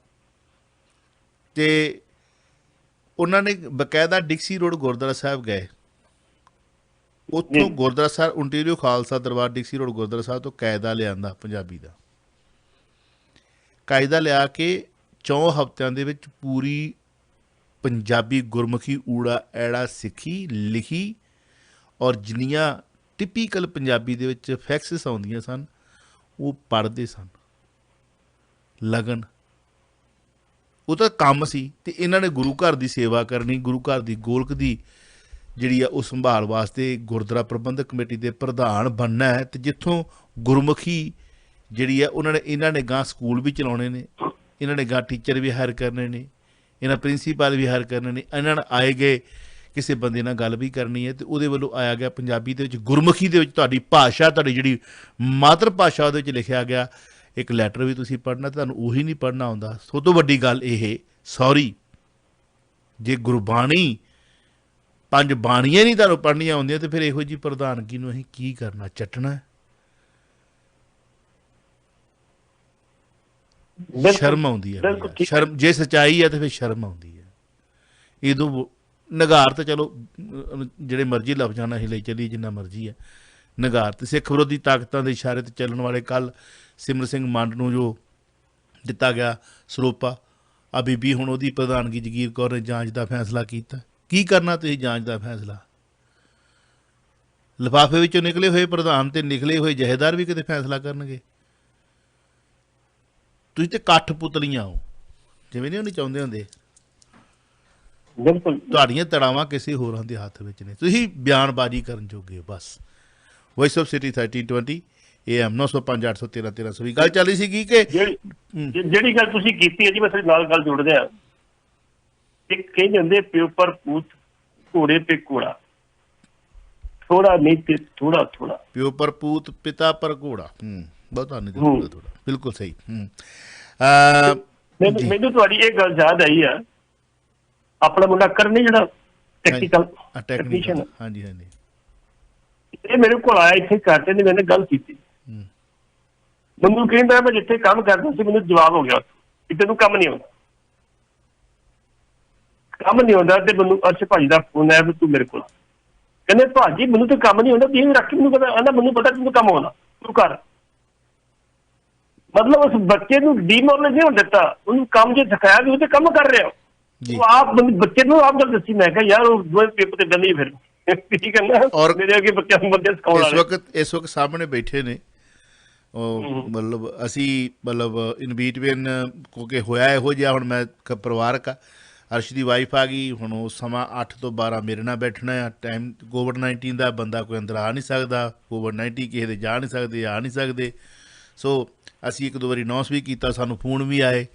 Speaker 1: ਅਤੇ ਉਹਨਾਂ ਨੇ ਬਕਾਇਦਾ ਡਿਕਸੀ ਰੋਡ ਗੁਰਦੁਆਰਾ ਸਾਹਿਬ ਗਏ, ਉੱਥੋਂ ਗੁਰਦੁਆਰਾ ਸਾਹਿਬ ਓਨਟੇਰੀਓ ਖਾਲਸਾ ਦਰਬਾਰ ਡਿਕਸੀ ਰੋਡ ਗੁਰਦੁਆਰਾ ਸਾਹਿਬ ਤੋਂ ਕਾਇਦਾ ਲਿਆਂਦਾ ਪੰਜਾਬੀ ਦਾ, ਕਾਇਦਾ ਲਿਆ ਕੇ 4 ਹਫ਼ਤਿਆਂ ਦੇ ਵਿੱਚ ਪੂਰੀ ਪੰਜਾਬੀ ਗੁਰਮੁਖੀ ਊੜਾ ਐੜਾ ਸਿੱਖੀ, ਲਿਖੀ, ਔਰ ਜਿੰਨੀਆਂ ਟਿਪੀਕਲ ਪੰਜਾਬੀ ਦੇ ਵਿੱਚ ਫੈਕਸਿਸ ਆਉਂਦੀਆਂ ਸਨ ਉਹ ਪੜ੍ਹਦੇ ਸਨ। ਲਗਨ ਉਹ ਤਾਂ ਕੰਮ ਸੀ। ਅਤੇ ਇਹਨਾਂ ਨੇ ਗੁਰੂ ਘਰ ਦੀ ਸੇਵਾ ਕਰਨੀ, ਗੁਰੂ ਘਰ ਦੀ ਗੋਲਕ ਦੀ ਜਿਹੜੀ ਆ ਉਹ ਸੰਭਾਲ ਵਾਸਤੇ ਗੁਰਦੁਆਰਾ ਪ੍ਰਬੰਧਕ ਕਮੇਟੀ ਦੇ ਪ੍ਰਧਾਨ ਬਣਨਾ ਹੈ। ਅਤੇ ਜਿੱਥੋਂ ਗੁਰਮੁਖੀ ਜਿਹੜੀ ਆ ਇਹਨਾਂ ਨੇ ਗਾਂ ਸਕੂਲ ਵੀ ਚਲਾਉਣੇ ਨੇ, ਇਹਨਾਂ ਨੇ ਗਾਂ ਟੀਚਰ ਵੀ ਹਾਇਰ ਕਰਨੇ ਨੇ, ਇਹਨਾਂ ਪ੍ਰਿੰਸੀਪਲ ਵੀ ਹਾਇਰ ਕਰਨੇ ਨੇ, ਇਹਨਾਂ ਨਾਲ ਆਏ ਗਏ ਕਿਸੇ ਬੰਦੇ ਨਾਲ ਗੱਲ ਵੀ ਕਰਨੀ ਹੈ। ਅਤੇ ਉਹਦੇ ਵੱਲੋਂ ਆਇਆ ਗਿਆ ਪੰਜਾਬੀ ਦੇ ਵਿੱਚ, ਗੁਰਮੁਖੀ ਦੇ ਵਿੱਚ ਤੁਹਾਡੀ ਭਾਸ਼ਾ, ਤੁਹਾਡੀ ਜਿਹੜੀ ਮਾਤਰ ਭਾਸ਼ਾ ਉਹਦੇ ਵਿੱਚ ਲਿਖਿਆ ਗਿਆ ਇੱਕ ਲੈਟਰ ਵੀ ਤੁਸੀਂ ਪੜ੍ਹਨਾ, ਤੁਹਾਨੂੰ ਉਹੀ ਨਹੀਂ ਪੜ੍ਹਨਾ ਆਉਂਦਾ। ਸਭ ਤੋਂ ਵੱਡੀ ਗੱਲ ਇਹ, ਸੌਰੀ, ਜੇ ਗੁਰਬਾਣੀ 5 ਬਾਣੀਆਂ ਨਹੀਂ ਤੁਹਾਨੂੰ ਪੜ੍ਹਨੀਆਂ ਆਉਂਦੀਆਂ ਤਾਂ ਫਿਰ ਇਹੋ ਜਿਹੀ ਪ੍ਰਧਾਨਗੀ ਨੂੰ ਅਸੀਂ ਕੀ ਕਰਨਾ, ਚੱਟਣਾ। ਸ਼ਰਮ ਆਉਂਦੀ ਹੈ, ਸ਼ਰਮ ਜੇ ਸੱਚਾਈ ਹੈ ਤਾਂ ਫਿਰ ਸ਼ਰਮ ਆਉਂਦੀ ਹੈ। ਇਹਦੋਂ ਨਗਾਰ ਤਾਂ ਚਲੋ ਜਿਹੜੇ ਮਰਜ਼ੀ ਲਫ਼ਜ਼ਾਂ ਨਾਲ ਅਸੀਂ ਲਈ ਚੱਲੀਏ, ਜਿੰਨਾ ਮਰਜ਼ੀ ਹੈ ਨਗਾਰ, ਅਤੇ ਸਿੱਖ ਵਿਰੋਧੀ ਤਾਕਤਾਂ ਦੇ ਇਸ਼ਾਰੇ 'ਤੇ ਚੱਲਣ ਵਾਲੇ ਕੱਲ੍ਹ ਸਿਮਰ ਸਿੰਘ ਮੰਡ ਨੂੰ ਜੋ ਦਿੱਤਾ ਗਿਆ ਸਰੋਪਾ, ਆ ਬੀਬੀ ਹੁਣ ਉਹਦੀ ਪ੍ਰਧਾਨਗੀ ਜਗੀਰ ਕੌਰ ਨੇ ਜਾਂਚ ਦਾ ਫੈਸਲਾ ਕੀਤਾ। ਕੀ ਕਰਨਾ ਤੁਸੀਂ ਜਾਂਚ ਦਾ ਫੈਸਲਾ? ਲਿਫਾਫੇ ਵਿੱਚੋਂ ਨਿਕਲੇ ਹੋਏ ਪ੍ਰਧਾਨ ਅਤੇ ਨਿਕਲੇ ਹੋਏ ਜਥੇਦਾਰ ਵੀ ਕਿਤੇ ਫੈਸਲਾ ਕਰਨਗੇ? ਤੁਸੀਂ ਤਾਂ ਕੱਠ ਪੁਤਲੀਆਂ ਹੋ, ਜਿਵੇਂ ਨਹੀਂ ਉਹਨੇ ਚਾਹੁੰਦੇ ਹੁੰਦੇ।
Speaker 2: ਬਿਲਕੁਲ
Speaker 1: ਤੁਹਾਡੀਆਂ ਤੜਾਵਾਂ ਕਿਸੇ ਹੋਰਾਂ ਦੇ ਹੱਥ ਵਿੱਚ ਨੇ, ਤੁਸੀਂ ਬਿਆਨਬਾਜ਼ੀ ਕਰਨ ਜੋਗੇ ਹੋ ਬਸ। ਵੌਇਸ ਆਫ ਸਿਟੀ 1320 AM 905 813 1320 ਗੱਲ ਚੱਲ ਰਹੀ ਸੀਗੀ ਕਿ
Speaker 2: ਜਿਹੜੀ ਗੱਲ ਤੁਸੀਂ ਕੀਤੀ ਹੈ ਜੀ, ਮੈਂ ਨਾਲ ਗੱਲ ਜੋੜਦੇ ਹਾਂ। ਇੱਕ ਕਹਿੰਦੇ ਹੁੰਦੇ ਪਿਓ ਪਰ ਪੂਤ, ਘੋੜੇ ਤੇ ਘੋੜਾ, ਥੋੜਾ ਨਹੀਂ ਤੇ ਥੋੜਾ ਥੋੜਾ,
Speaker 1: ਪਿਓ ਪਰ ਪੂਤ ਪਿਤਾ ਪਰ ਘੋੜਾ, ਬਹੁਤਾ ਨਹੀਂ ਥੋੜਾ ਥੋੜਾ, ਬਿਲਕੁਲ ਸਹੀ।
Speaker 2: ਮੈਨੂੰ ਤੁਹਾਡੀ ਇਹ ਗੱਲ ਯਾਦ ਆਈ ਆ, ਆਪਣਾ ਮੁੰਡਾ ਕਰਨੀ ਜਿਹੜਾ ਟੈਕਨੀਕਲ ਟੈਕਨੀਸ਼ੀਅਨ,
Speaker 1: ਹਾਂਜੀ ਹਾਂਜੀ,
Speaker 2: ਇਹ ਮੇਰੇ ਕੋਲ ਆਇਆ ਇੱਥੇ ਕਰਦੇ ਨੇ, ਮੈंने ਗੱਲ ਕੀਤੀ, ਮੈਨੂੰ ਕਹਿੰਦਾ ਮੈਂ ਜਿੱਥੇ ਕੰਮ ਕਰਦਾ ਸੀ ਮੈਨੂੰ ਜਵਾਬ ਹੋ ਗਿਆ ਕਿ ਤੈਨੂੰ ਕੰਮ ਨਹੀਂ ਆਉਂਦਾ, ਕੰਮ ਨਹੀਂ ਆਉਂਦਾ। ਤੇ ਮੈਨੂੰ ਅਰਸ਼ ਭਾਜੀ ਦਾ ਫੋਨ ਆਇਆ ਵੀ ਤੂੰ ਮੇਰੇ ਕੋਲ, ਕਹਿੰਦੇ ਭਾਜੀ ਮੈਨੂੰ ਤਾਂ ਕੰਮ ਨਹੀਂ ਆਉਂਦਾ, ਤੁਸੀਂ ਰੱਖ ਮੈਨੂੰ ਪਤਾ, ਕਹਿੰਦਾ ਮੈਨੂੰ ਪਤਾ ਤੈਨੂੰ ਕੰਮ ਆਉਂਦਾ, ਤੂੰ ਕਰ। ਮਤਲਬ ਉਸ ਬੱਚੇ ਨੂੰ ਡੀਮੋਰਲਾਈਜ਼ ਨਹੀਂ ਹੋਣ ਦਿੱਤਾ, ਉਹਨੂੰ ਕੰਮ ਜੇ ਸਿਖਾਇਆ ਵੀ ਉਹ ਤੇ ਕੰਮ ਕਰ ਰਿਹਾ। ਉਹ ਆਪ ਬੱਚੇ ਨੂੰ ਆਪ ਗੱਲ ਦੱਸੀ, ਮੈਂ ਕਿਹਾ ਯਾਰ ਉਹ ਦੋਵੇਂ ਪੇਪਰ ਤੇ ਗੰਦੀ ਫਿਰ ਠੀਕ ਹੈ ਨਾ। ਔਰ ਮੇਰੇ ਅੱਗੇ ਬੱਚਿਆਂ ਨੂੰ ਬੰਦੇ ਸਿਖਾਉਣ ਵਾਲੇ
Speaker 1: ਇਸ ਵਕਤ ਸਾਹਮਣੇ ਬੈਠੇ ਨੇ, ਉਹ ਮਤਲਬ ਅਸੀਂ ਮਤਲਬ ਇਨ ਬੀਟਵੀਨ, ਕਿਉਂਕਿ ਹੋਇਆ ਇਹੋ ਜਿਹਾ, ਹੁਣ ਮੈਂ ਪਰਿਵਾਰਕ ਆ, ਅਰਸ਼ ਦੀ ਵਾਈਫ ਆ ਗਈ, ਹੁਣ ਉਹ ਸਮਾਂ 8 ਤੋਂ 12 ਮੇਰੇ ਨਾਲ ਬੈਠਣਾ ਆ। ਟਾਈਮ ਕੋਵਿਡ-19 ਦਾ, ਬੰਦਾ ਕੋਈ ਅੰਦਰ ਆ ਨਹੀਂ ਸਕਦਾ, ਕੋਵਿਡ-19 ਕਿਸੇ ਦੇ ਜਾ ਨਹੀਂ ਸਕਦੇ, ਆ ਨਹੀਂ ਸਕਦੇ। ਸੋ ਅਸੀਂ 1-2 ਵਾਰੀ ਅਨਾਊਂਸ ਵੀ ਕੀਤਾ, ਸਾਨੂੰ ਫੋਨ ਵੀ ਆਏ,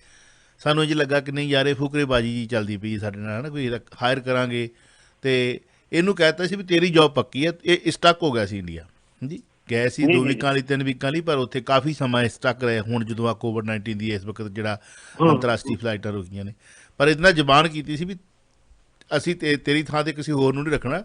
Speaker 1: ਸਾਨੂੰ ਇੰਝ ਲੱਗਾ ਕਿ ਨਹੀਂ ਯਾਰ ਇਹ ਫੁਕਰੇਬਾਜ਼ੀ ਜੀ ਚੱਲਦੀ ਪਈ ਸਾਡੇ ਨਾਲ, ਹੈ ਨਾ, ਕੋਈ ਹਾਇਰ ਕਰਾਂਗੇ। ਅਤੇ ਇਹਨੂੰ ਕਹਿ ਦਿੱਤਾ ਸੀ ਵੀ ਤੇਰੀ ਜੋਬ ਪੱਕੀ ਹੈ। ਇਹ ਸਟਕ ਹੋ ਗਿਆ ਸੀ ਇੰਡੀਆ ਜੀ, ਗਏ ਸੀ 2 ਵੀਕਾਂ ਲਈ 3 ਵੀਕਾਂ ਲਈ, ਪਰ ਉੱਥੇ ਕਾਫੀ ਸਮਾਂ ਸਟਕ ਰਹੇ। ਹੁਣ ਜਦੋਂ ਆ ਕੋਵਿਡ-19 ਦੀ ਇਸ ਵਕਤ ਜਿਹੜਾ ਅੰਤਰਰਾਸ਼ਟਰੀ ਫਲਾਈਟਾਂ ਰੁਕੀਆਂ ਨੇ, ਪਰ ਇਹਦੇ ਨਾਲ ਜ਼ਬਾਨ ਕੀਤੀ ਸੀ ਵੀ ਅਸੀਂ ਤੇਰੀ ਥਾਂ 'ਤੇ ਕਿਸੇ ਹੋਰ ਨੂੰ ਨਹੀਂ ਰੱਖਣਾ,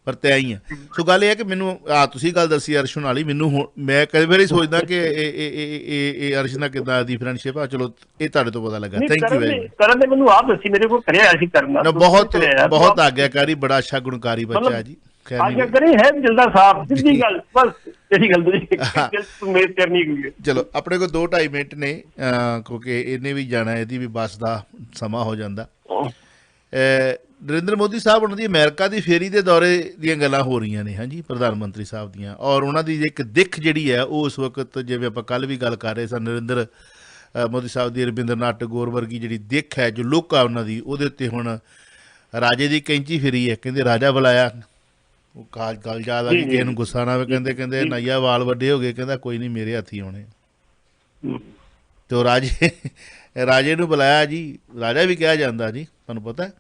Speaker 1: ਪਰ ਤੈਂ ਹੀ ਆ। ਸੋ ਗੱਲ ਇਹ ਹੈ ਕਿ ਮੈਨੂੰ ਤੁਸੀਂ ਗੱਲ ਦੱਸੀ ਅਰਸ਼ ਵਾਲੀ, ਮੈਨੂੰ ਹੁਣ ਮੈਂ ਕਈ ਵਾਰੀ ਸੋਚਦਾ ਕਿ ਇਹ ਅਰਸ਼ ਨਾਲ ਕਿੱਦਾਂ ਦੀ ਫਰੈਂਡਸ਼ਿਪ ਆ। ਚਲੋ ਇਹ ਤੁਹਾਡੇ ਤੋਂ ਪਤਾ ਲੱਗਾ, ਥੈਂਕ ਯੂ ਵੈਰੀ ਮਚ।
Speaker 2: ਕਰਨ ਨੇ ਮੈਨੂੰ ਆਪ ਦੱਸੀ, ਮੇਰੇ ਕੋਲ ਕਰਿਆ ਸੀ ਕਰਨਾ,
Speaker 1: ਬਹੁਤ ਆਗਿਆਕਾਰੀ, ਬੜਾ ਅੱਛਾ ਗੁਣਕਾਰੀ ਬੱਚਾ ਹੈ ਜੀ।
Speaker 2: ਆਗਿਆਕਾਰੀ ਹੈ, ਦਿਲ ਦਾ ਸਾਫ਼, ਸਿੱਧੀ ਗੱਲ, ਬਸ ਇਹੀ ਗੱਲ ਮੇਰੀ ਕਰਨੀ ਹੋਈ।
Speaker 1: ਚਲੋ ਆਪਣੇ ਕੋਲ 2-2.5 ਮਿੰਟ ਨੇ, ਕਿਉਂਕਿ ਇਹਨੇ ਵੀ ਜਾਣਾ, ਇਹਦੀ ਵੀ ਬੱਸ ਦਾ ਸਮਾਂ ਹੋ ਜਾਂਦਾ। ਨਰਿੰਦਰ ਮੋਦੀ ਸਾਹਿਬ ਉਹਨਾਂ ਦੀ ਅਮਰੀਕਾ ਦੀ ਫੇਰੀ ਦੇ ਦੌਰੇ ਦੀਆਂ ਗੱਲਾਂ ਹੋ ਰਹੀਆਂ ਨੇ, ਹਾਂਜੀ, ਪ੍ਰਧਾਨ ਮੰਤਰੀ ਸਾਹਿਬ ਦੀਆਂ, ਔਰ ਉਹਨਾਂ ਦੀ ਇੱਕ ਦਿੱਖ ਜਿਹੜੀ ਹੈ ਉਹ ਉਸ ਵਕਤ, ਜਿਵੇਂ ਆਪਾਂ ਕੱਲ੍ਹ ਵੀ ਗੱਲ ਕਰ ਰਹੇ ਸਾਂ, ਨਰਿੰਦਰ ਮੋਦੀ ਸਾਹਿਬ ਦੀ ਰਵਿੰਦਰਨਾਥ ਟੈਗੋਰ ਵਰਗੀ ਜਿਹੜੀ ਦਿੱਖ ਹੈ, ਜੋ ਲੁੱਕ ਆ ਉਹਨਾਂ ਦੀ, ਉਹਦੇ ਉੱਤੇ ਹੁਣ ਰਾਜੇ ਦੀ ਕੈਂਚੀ ਫਿਰੀ ਹੈ। ਕਹਿੰਦੇ ਰਾਜਾ ਬੁਲਾਇਆ, ਉਹ ਗੱਲ ਯਾਦ ਆ ਗਈ, ਕਿਸੇ ਨੂੰ ਗੁੱਸਾ ਨਾ ਆਵੇ, ਕਹਿੰਦੇ ਨਈਆ ਵਾਲ ਵੱਡੇ ਹੋ ਗਏ, ਕਹਿੰਦਾ ਕੋਈ ਨਹੀਂ ਮੇਰੇ ਹੱਥੀ ਆਉਣੇ। ਅਤੇ ਉਹ ਰਾਜੇ ਨੂੰ ਬੁਲਾਇਆ ਜੀ, ਰਾਜਾ ਵੀ ਕਿਹਾ ਜਾਂਦਾ ਜੀ, ਤੁਹਾਨੂੰ ਪਤਾ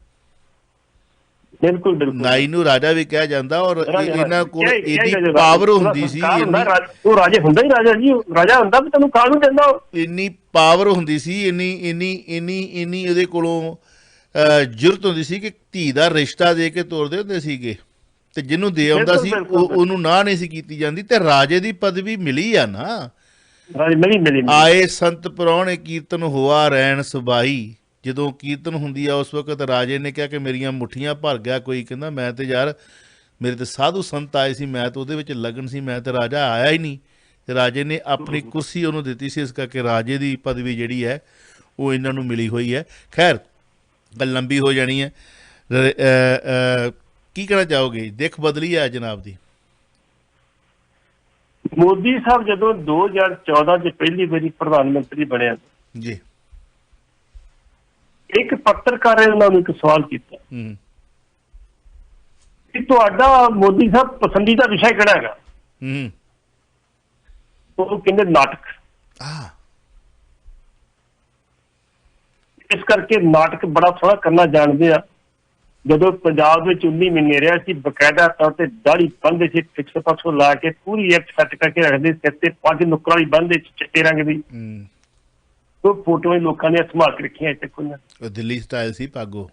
Speaker 2: ਬਿਲਕੁਲ ਬਿਲਕੁਲ
Speaker 1: ਨਾਈ ਨੂੰ ਰਾਜਾ ਵੀ ਕਿਹਾ ਜਾਂਦਾ, ਔਰ ਇਹਨਾਂ ਕੋਲ
Speaker 2: ਇਹਦੀ
Speaker 1: ਇੰਨੀ ਪਾਵਰ ਹੁੰਦੀ ਸੀ,
Speaker 2: ਉਹ ਰਾਜੇ ਹੁੰਦਾ ਹੀ ਰਾਜਾ ਜੀ, ਰਾਜਾ ਹੁੰਦਾ ਵੀ ਤੈਨੂੰ ਖਾਣ ਨੂੰ ਦਿੰਦਾ,
Speaker 1: ਇੰਨੀ ਪਾਵਰ ਹੁੰਦੀ ਸੀ, ਇੰਨੀ ਉਹਦੇ ਕੋਲੋਂ ਜ਼ਰੂਰਤ ਹੁੰਦੀ ਸੀ ਕਿ ਧੀ ਦਾ ਰਿਸ਼ਤਾ ਦੇ ਕੇ ਤੋਰਦੇ ਹੁੰਦੇ ਸੀਗੇ, ਤੇ ਜਿਹਨੂੰ ਦੇ ਆਉਂਦਾ ਸੀ ਉਹਨੂੰ ਨਾ ਨਹੀਂ ਸੀ ਕੀਤੀ ਜਾਂਦੀ, ਤੇ ਰਾਜੇ ਦੀ ਪਦਵੀ ਮਿਲੀ ਆ ਨਾ।
Speaker 2: ਮਿਲੀ
Speaker 1: ਆਏ ਸੰਤ ਪ੍ਰਾਹੁਣੇ ਕੀਰਤਨ ਹੋਆ ਰਹਿਣ ਸੁਬਾਈ, ਜਦੋਂ ਕੀਰਤਨ ਹੁੰਦੀ ਆ ਉਸ ਵਕਤ ਰਾਜੇ ਨੇ ਕਿਹਾ ਕਿ ਮੇਰੀਆਂ ਮੁੱਠੀਆਂ ਭਰ ਗਿਆ ਕੋਈ, ਕਹਿੰਦਾ ਮੈਂ ਤੇ ਯਾਰ ਮੇਰੇ ਤੇ ਸਾਧੂ ਸੰਤ ਆਏ ਸੀ, ਮੈਂ ਤਾਂ ਉਹਦੇ ਵਿੱਚ ਲਗਨ ਸੀ, ਮੈਂ ਤੇ ਰਾਜਾ ਆਇਆ ਹੀ ਨਹੀਂ। ਤੇ ਰਾਜੇ ਨੇ ਆਪਣੀ ਕੁਰਸੀ ਉਹਨੂੰ ਦਿੱਤੀ ਸੀ, ਇਸ ਕਰਕੇ ਰਾਜੇ ਦੀ ਪਦਵੀ ਜਿਹੜੀ ਹੈ ਉਹ ਇਹਨਾਂ ਨੂੰ ਮਿਲੀ ਹੋਈ ਹੈ। ਖੈਰ ਗੱਲ ਲੰਬੀ ਹੋ ਜਾਣੀ ਹੈ। ਕੀ ਕਹਿਣਾ ਚਾਹੋਗੇ, ਦਿੱਖ ਬਦਲੀ ਹੈ ਜਨਾਬ ਦੀ?
Speaker 2: ਮੋਦੀ ਸਾਹਿਬ ਜਦੋਂ 2014 ਚ ਪਹਿਲੀ ਵਾਰੀ ਪ੍ਰਧਾਨ ਮੰਤਰੀ ਬਣਿਆ
Speaker 1: ਜੀ,
Speaker 2: ਇੱਕ ਪੱਤਰਕਾਰ ਨੇ ਉਹਨਾਂ ਨੂੰ ਇੱਕ ਸਵਾਲ ਕੀਤਾ ਕਿ ਤੁਹਾਡਾ ਮੋਦੀ ਸਾਹਿਬ ਪਸੰਦੀਦਾ ਵਿਸ਼ਾ ਕਿਹੜਾ ਹੈਗਾ? ਉਹ ਕਹਿੰਦੇ ਨਾਟਕ। ਇਸ ਕਰਕੇ ਨਾਟਕ ਬੜਾ ਸੋਹਣਾ ਕਰਨਾ ਜਾਣਦੇ ਆ। ਜਦੋਂ ਪੰਜਾਬ ਵਿੱਚ 19 ਮਹੀਨੇ ਰਿਹਾ ਸੀ, ਬਕਾਇਦਾ ਤੌਰ ਤੇ ਦਾੜੀ ਬੰਨ੍ਹਦੇ ਸੀ, ਫਿਕਸ ਪਾਸੋਂ ਲਾ ਕੇ ਪੂਰੀ ਇੱਕ ਸੱਟ ਕਰਕੇ ਰੱਖਦੇ, ਸਿਰ ਤੇ ਪੱਗ ਨੁੱਕਰ ਵਾਲੀ ਬੰਨ੍ਹਦੇ ਚਿੱਟੇ ਰੰਗ ਦੀ। ਉਹ ਫੋਟੋਆਂ ਲੋਕਾਂ ਨੇ ਸੰਭਾਲ ਕੇ ਰੱਖੀਆਂ ਇੱਥੇ ਕੋਈ।
Speaker 1: ਦਿੱਲੀ ਸਟਾਈਲ ਸੀ ਪਾਗੋ।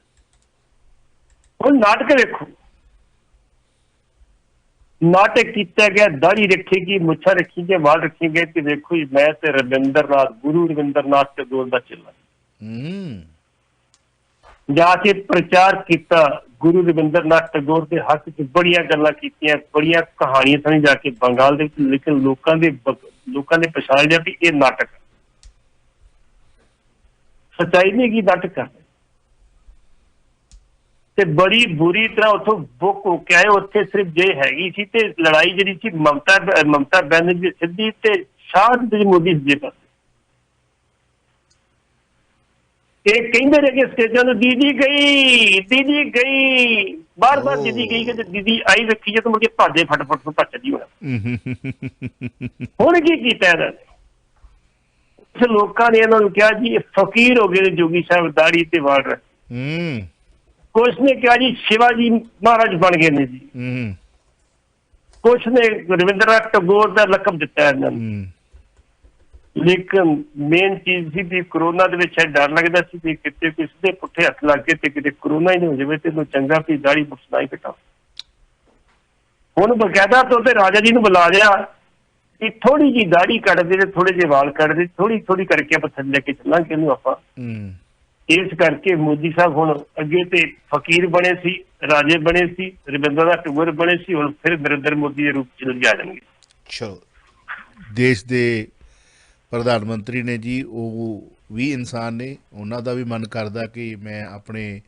Speaker 2: ਹੁਣ ਨਾਟਕ ਵੇਖੋ, ਨਾਟਕ ਕੀਤਾ ਗਿਆ, ਦਾੜੀ ਰੱਖੇਗੀ, ਮੁੱਛਾਂ ਰੱਖੀ ਗਏ, ਵਾਲ ਰੱਖੀ ਗਏ, ਤੇ ਵੇਖੋ ਜੀ ਮੈਂ ਤੇ ਰਵਿੰਦਰ ਨਾਥ, ਗੁਰੂ ਰਵਿੰਦਰ ਨਾਥ ਟੈਗੋਰ ਦਾ ਚੇਲਾ ਜਾ ਕੇ ਪ੍ਰਚਾਰ ਕੀਤਾ, ਗੁਰੂ ਰਵਿੰਦਰ ਨਾਥ ਟੈਗੋਰ ਦੇ ਹੱਕ ਚ ਬੜੀਆਂ ਗੱਲਾਂ ਕੀਤੀਆਂ, ਬੜੀਆਂ ਕਹਾਣੀਆਂ ਸੁਣੀ ਜਾ ਕੇ ਬੰਗਾਲ ਦੇ ਵਿੱਚ। ਲੇਕਿਨ ਲੋਕਾਂ ਨੇ ਪਛਾਣ ਲਿਆ ਵੀ ਇਹ ਨਾਟਕ, ਸੱਚਾਈ ਨਹੀਂ ਹੈਗੀ ਨਾਟਕ ਕਰਦਾ। ਤੇ ਬੜੀ ਬੁਰੀ ਤਰ੍ਹਾਂ ਉੱਥੋਂ ਬੁੱਕ ਹੋ ਕੇ ਆਏ। ਉੱਥੇ ਸਿਰਫ ਜੇ ਹੈਗੀ ਸੀ ਤੇ ਲੜਾਈ ਜਿਹੜੀ ਸੀ ਮਮਤਾ ਬੈਨਰਜੀ ਸਿੱਧੀ ਤੇ ਸ਼ਾਹ ਮੋਦੀ ਸੱਜੇ ਪਾਸੇ। ਇਹ ਕਹਿੰਦੇ ਰਹੇ ਕਿ ਸਟੇਜਾਂ ਨੂੰ ਦੀਦੀ ਗਈ, ਬਾਰ-ਬਾਰ ਦੀਦੀ ਗਈ, ਕਿ ਦੀਦੀ ਆਈ ਵੇਖੀ ਜੇ ਤਾਂ ਮੁੜ ਕੇ ਭਾਜੇ ਫਟਫਟ ਤੋਂ ਭੱਜਦੀ ਹੋਣਾ। ਹੁਣ ਕੀ ਕੀਤਾ ਇਹਨਾਂ ਨੇ? ਲੋਕਾਂ ਨੇ ਇਹਨਾਂ ਨੂੰ ਕਿਹਾ ਜੀ ਇਹ ਫਕੀਰ ਹੋ ਗਏ ਨੇ, ਜੋਗੀ ਸਾਹਿਬ ਦਾੜੀ ਤੇ ਵਾਲ ਰੱਖ। ਕੁਛ ਨੇ ਕਿਹਾ ਜੀ ਸ਼ਿਵਾਜੀ ਮਹਾਰਾਜ ਬਣ ਗਏ ਨੇ ਜੀ। ਕੁਛ ਨੇ ਰਵਿੰਦਰਨਾਥ ਟੈਗੋਰ ਦਾ ਲਕਬ ਦਿੱਤਾ ਇਹਨਾਂ ਨੂੰ। ਲੇਕਿਨ ਮੇਨ ਚੀਜ਼ ਸੀ ਵੀ ਕਰੋਨਾ ਦੇ ਵਿੱਚ ਡਰ ਲੱਗਦਾ ਸੀ ਵੀ ਕਿਤੇ ਕਿਸੇ ਦੇ ਪੁੱਠੇ ਹੱਥ ਲੱਗ ਕੇ ਤੇ ਕਿਤੇ ਕਰੋਨਾ ਹੀ ਨਹੀਂ ਹੋ ਜਾਵੇ, ਤੇ ਇਹਨੂੰ ਚੰਗਾ ਵੀ ਦਾੜੀ ਮੁੱਛ ਹੀ ਕਟਾ। ਹੁਣ ਬਕਾਇਦਾ ਤੌਰ ਤੇ ਰਾਜਾ ਜੀ ਨੂੰ ਬੁਲਾ ਲਿਆ ਕਿ ਥੋੜੀ ਜਿਹੀ ਦਾੜੀ ਕੱਟਦੇ ਤੇ ਥੋੜੇ ਜਿਹੇ ਵਾਲ ਕੱਟਦੇ, ਥੋੜੀ ਕਰਕੇ ਆਪਾਂ ਥੱਲੇ ਲੈ ਕੇ ਚੱਲਾਂਗੇ ਇਹਨੂੰ ਆਪਾਂ। ਇਸ ਕਰਕੇ ਮੋਦੀ ਸਾਹਿਬ ਹੁਣ ਅੱਗੇ ਤੇ ਫਕੀਰ ਬਣੇ ਸੀ, ਰਾਜੇ ਬਣੇ ਸੀ, ਰਵਿੰਦਰਨਾਥ ਟੈਗੋਰ ਬਣੇ ਸੀ, ਹੁਣ ਫਿਰ ਨਰਿੰਦਰ ਮੋਦੀ ਦੇ ਰੂਪ ਚ ਜਾ ਜਾਣਗੇ।
Speaker 1: ਚਲੋ, ਦੇਸ਼ ਦੇ ਪ੍ਰਧਾਨ ਮੰਤਰੀ ਨੇ ਜੀ, ਉਹ ਵੀ ਇਨਸਾਨ ਨੇ, ਉਹਨਾਂ ਦਾ ਵੀ ਮਨ ਕਰਦਾ ਕਿ ਮੈਂ ਆਪਣੇ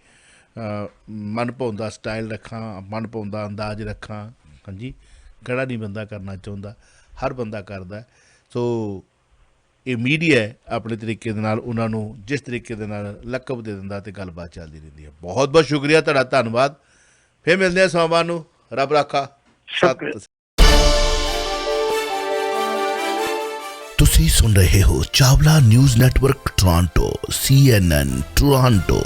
Speaker 1: ਮਨ ਭਾਉਂਦਾ ਸਟਾਈਲ ਰੱਖਾਂ, ਮਨ ਭਾਉਂਦਾ ਅੰਦਾਜ਼ ਰੱਖਾਂ। ਹਾਂਜੀ, ਕਿਹੜਾ ਨਹੀਂ ਬੰਦਾ ਕਰਨਾ ਚਾਹੁੰਦਾ, ਹਰ ਬੰਦਾ ਕਰਦਾ। ਸੋ ਇਹ ਮੀਡੀਆ ਹੈ ਆਪਣੇ ਤਰੀਕੇ ਦੇ ਨਾਲ ਉਹਨਾਂ ਨੂੰ ਜਿਸ ਤਰੀਕੇ ਦੇ ਨਾਲ ਲਕਬ ਦੇ ਦਿੰਦਾ ਤੇ ਗੱਲਬਾਤ ਚੱਲਦੀ ਰਹਿੰਦੀ ਹੈ। ਬਹੁਤ ਬਹੁਤ ਸ਼ੁਕਰੀਆ ਤੁਹਾਡਾ, ਧੰਨਵਾਦ। ਫਿਰ ਮਿਲਦੇ ਹਾਂ ਸੋਮਵਾਰ ਨੂੰ, ਰੱਬ ਰਾਖਾ।
Speaker 4: ਤੁਸੀਂ ਸੁਣ ਰਹੇ ਹੋ Chawla news network Toronto, CNN Toronto.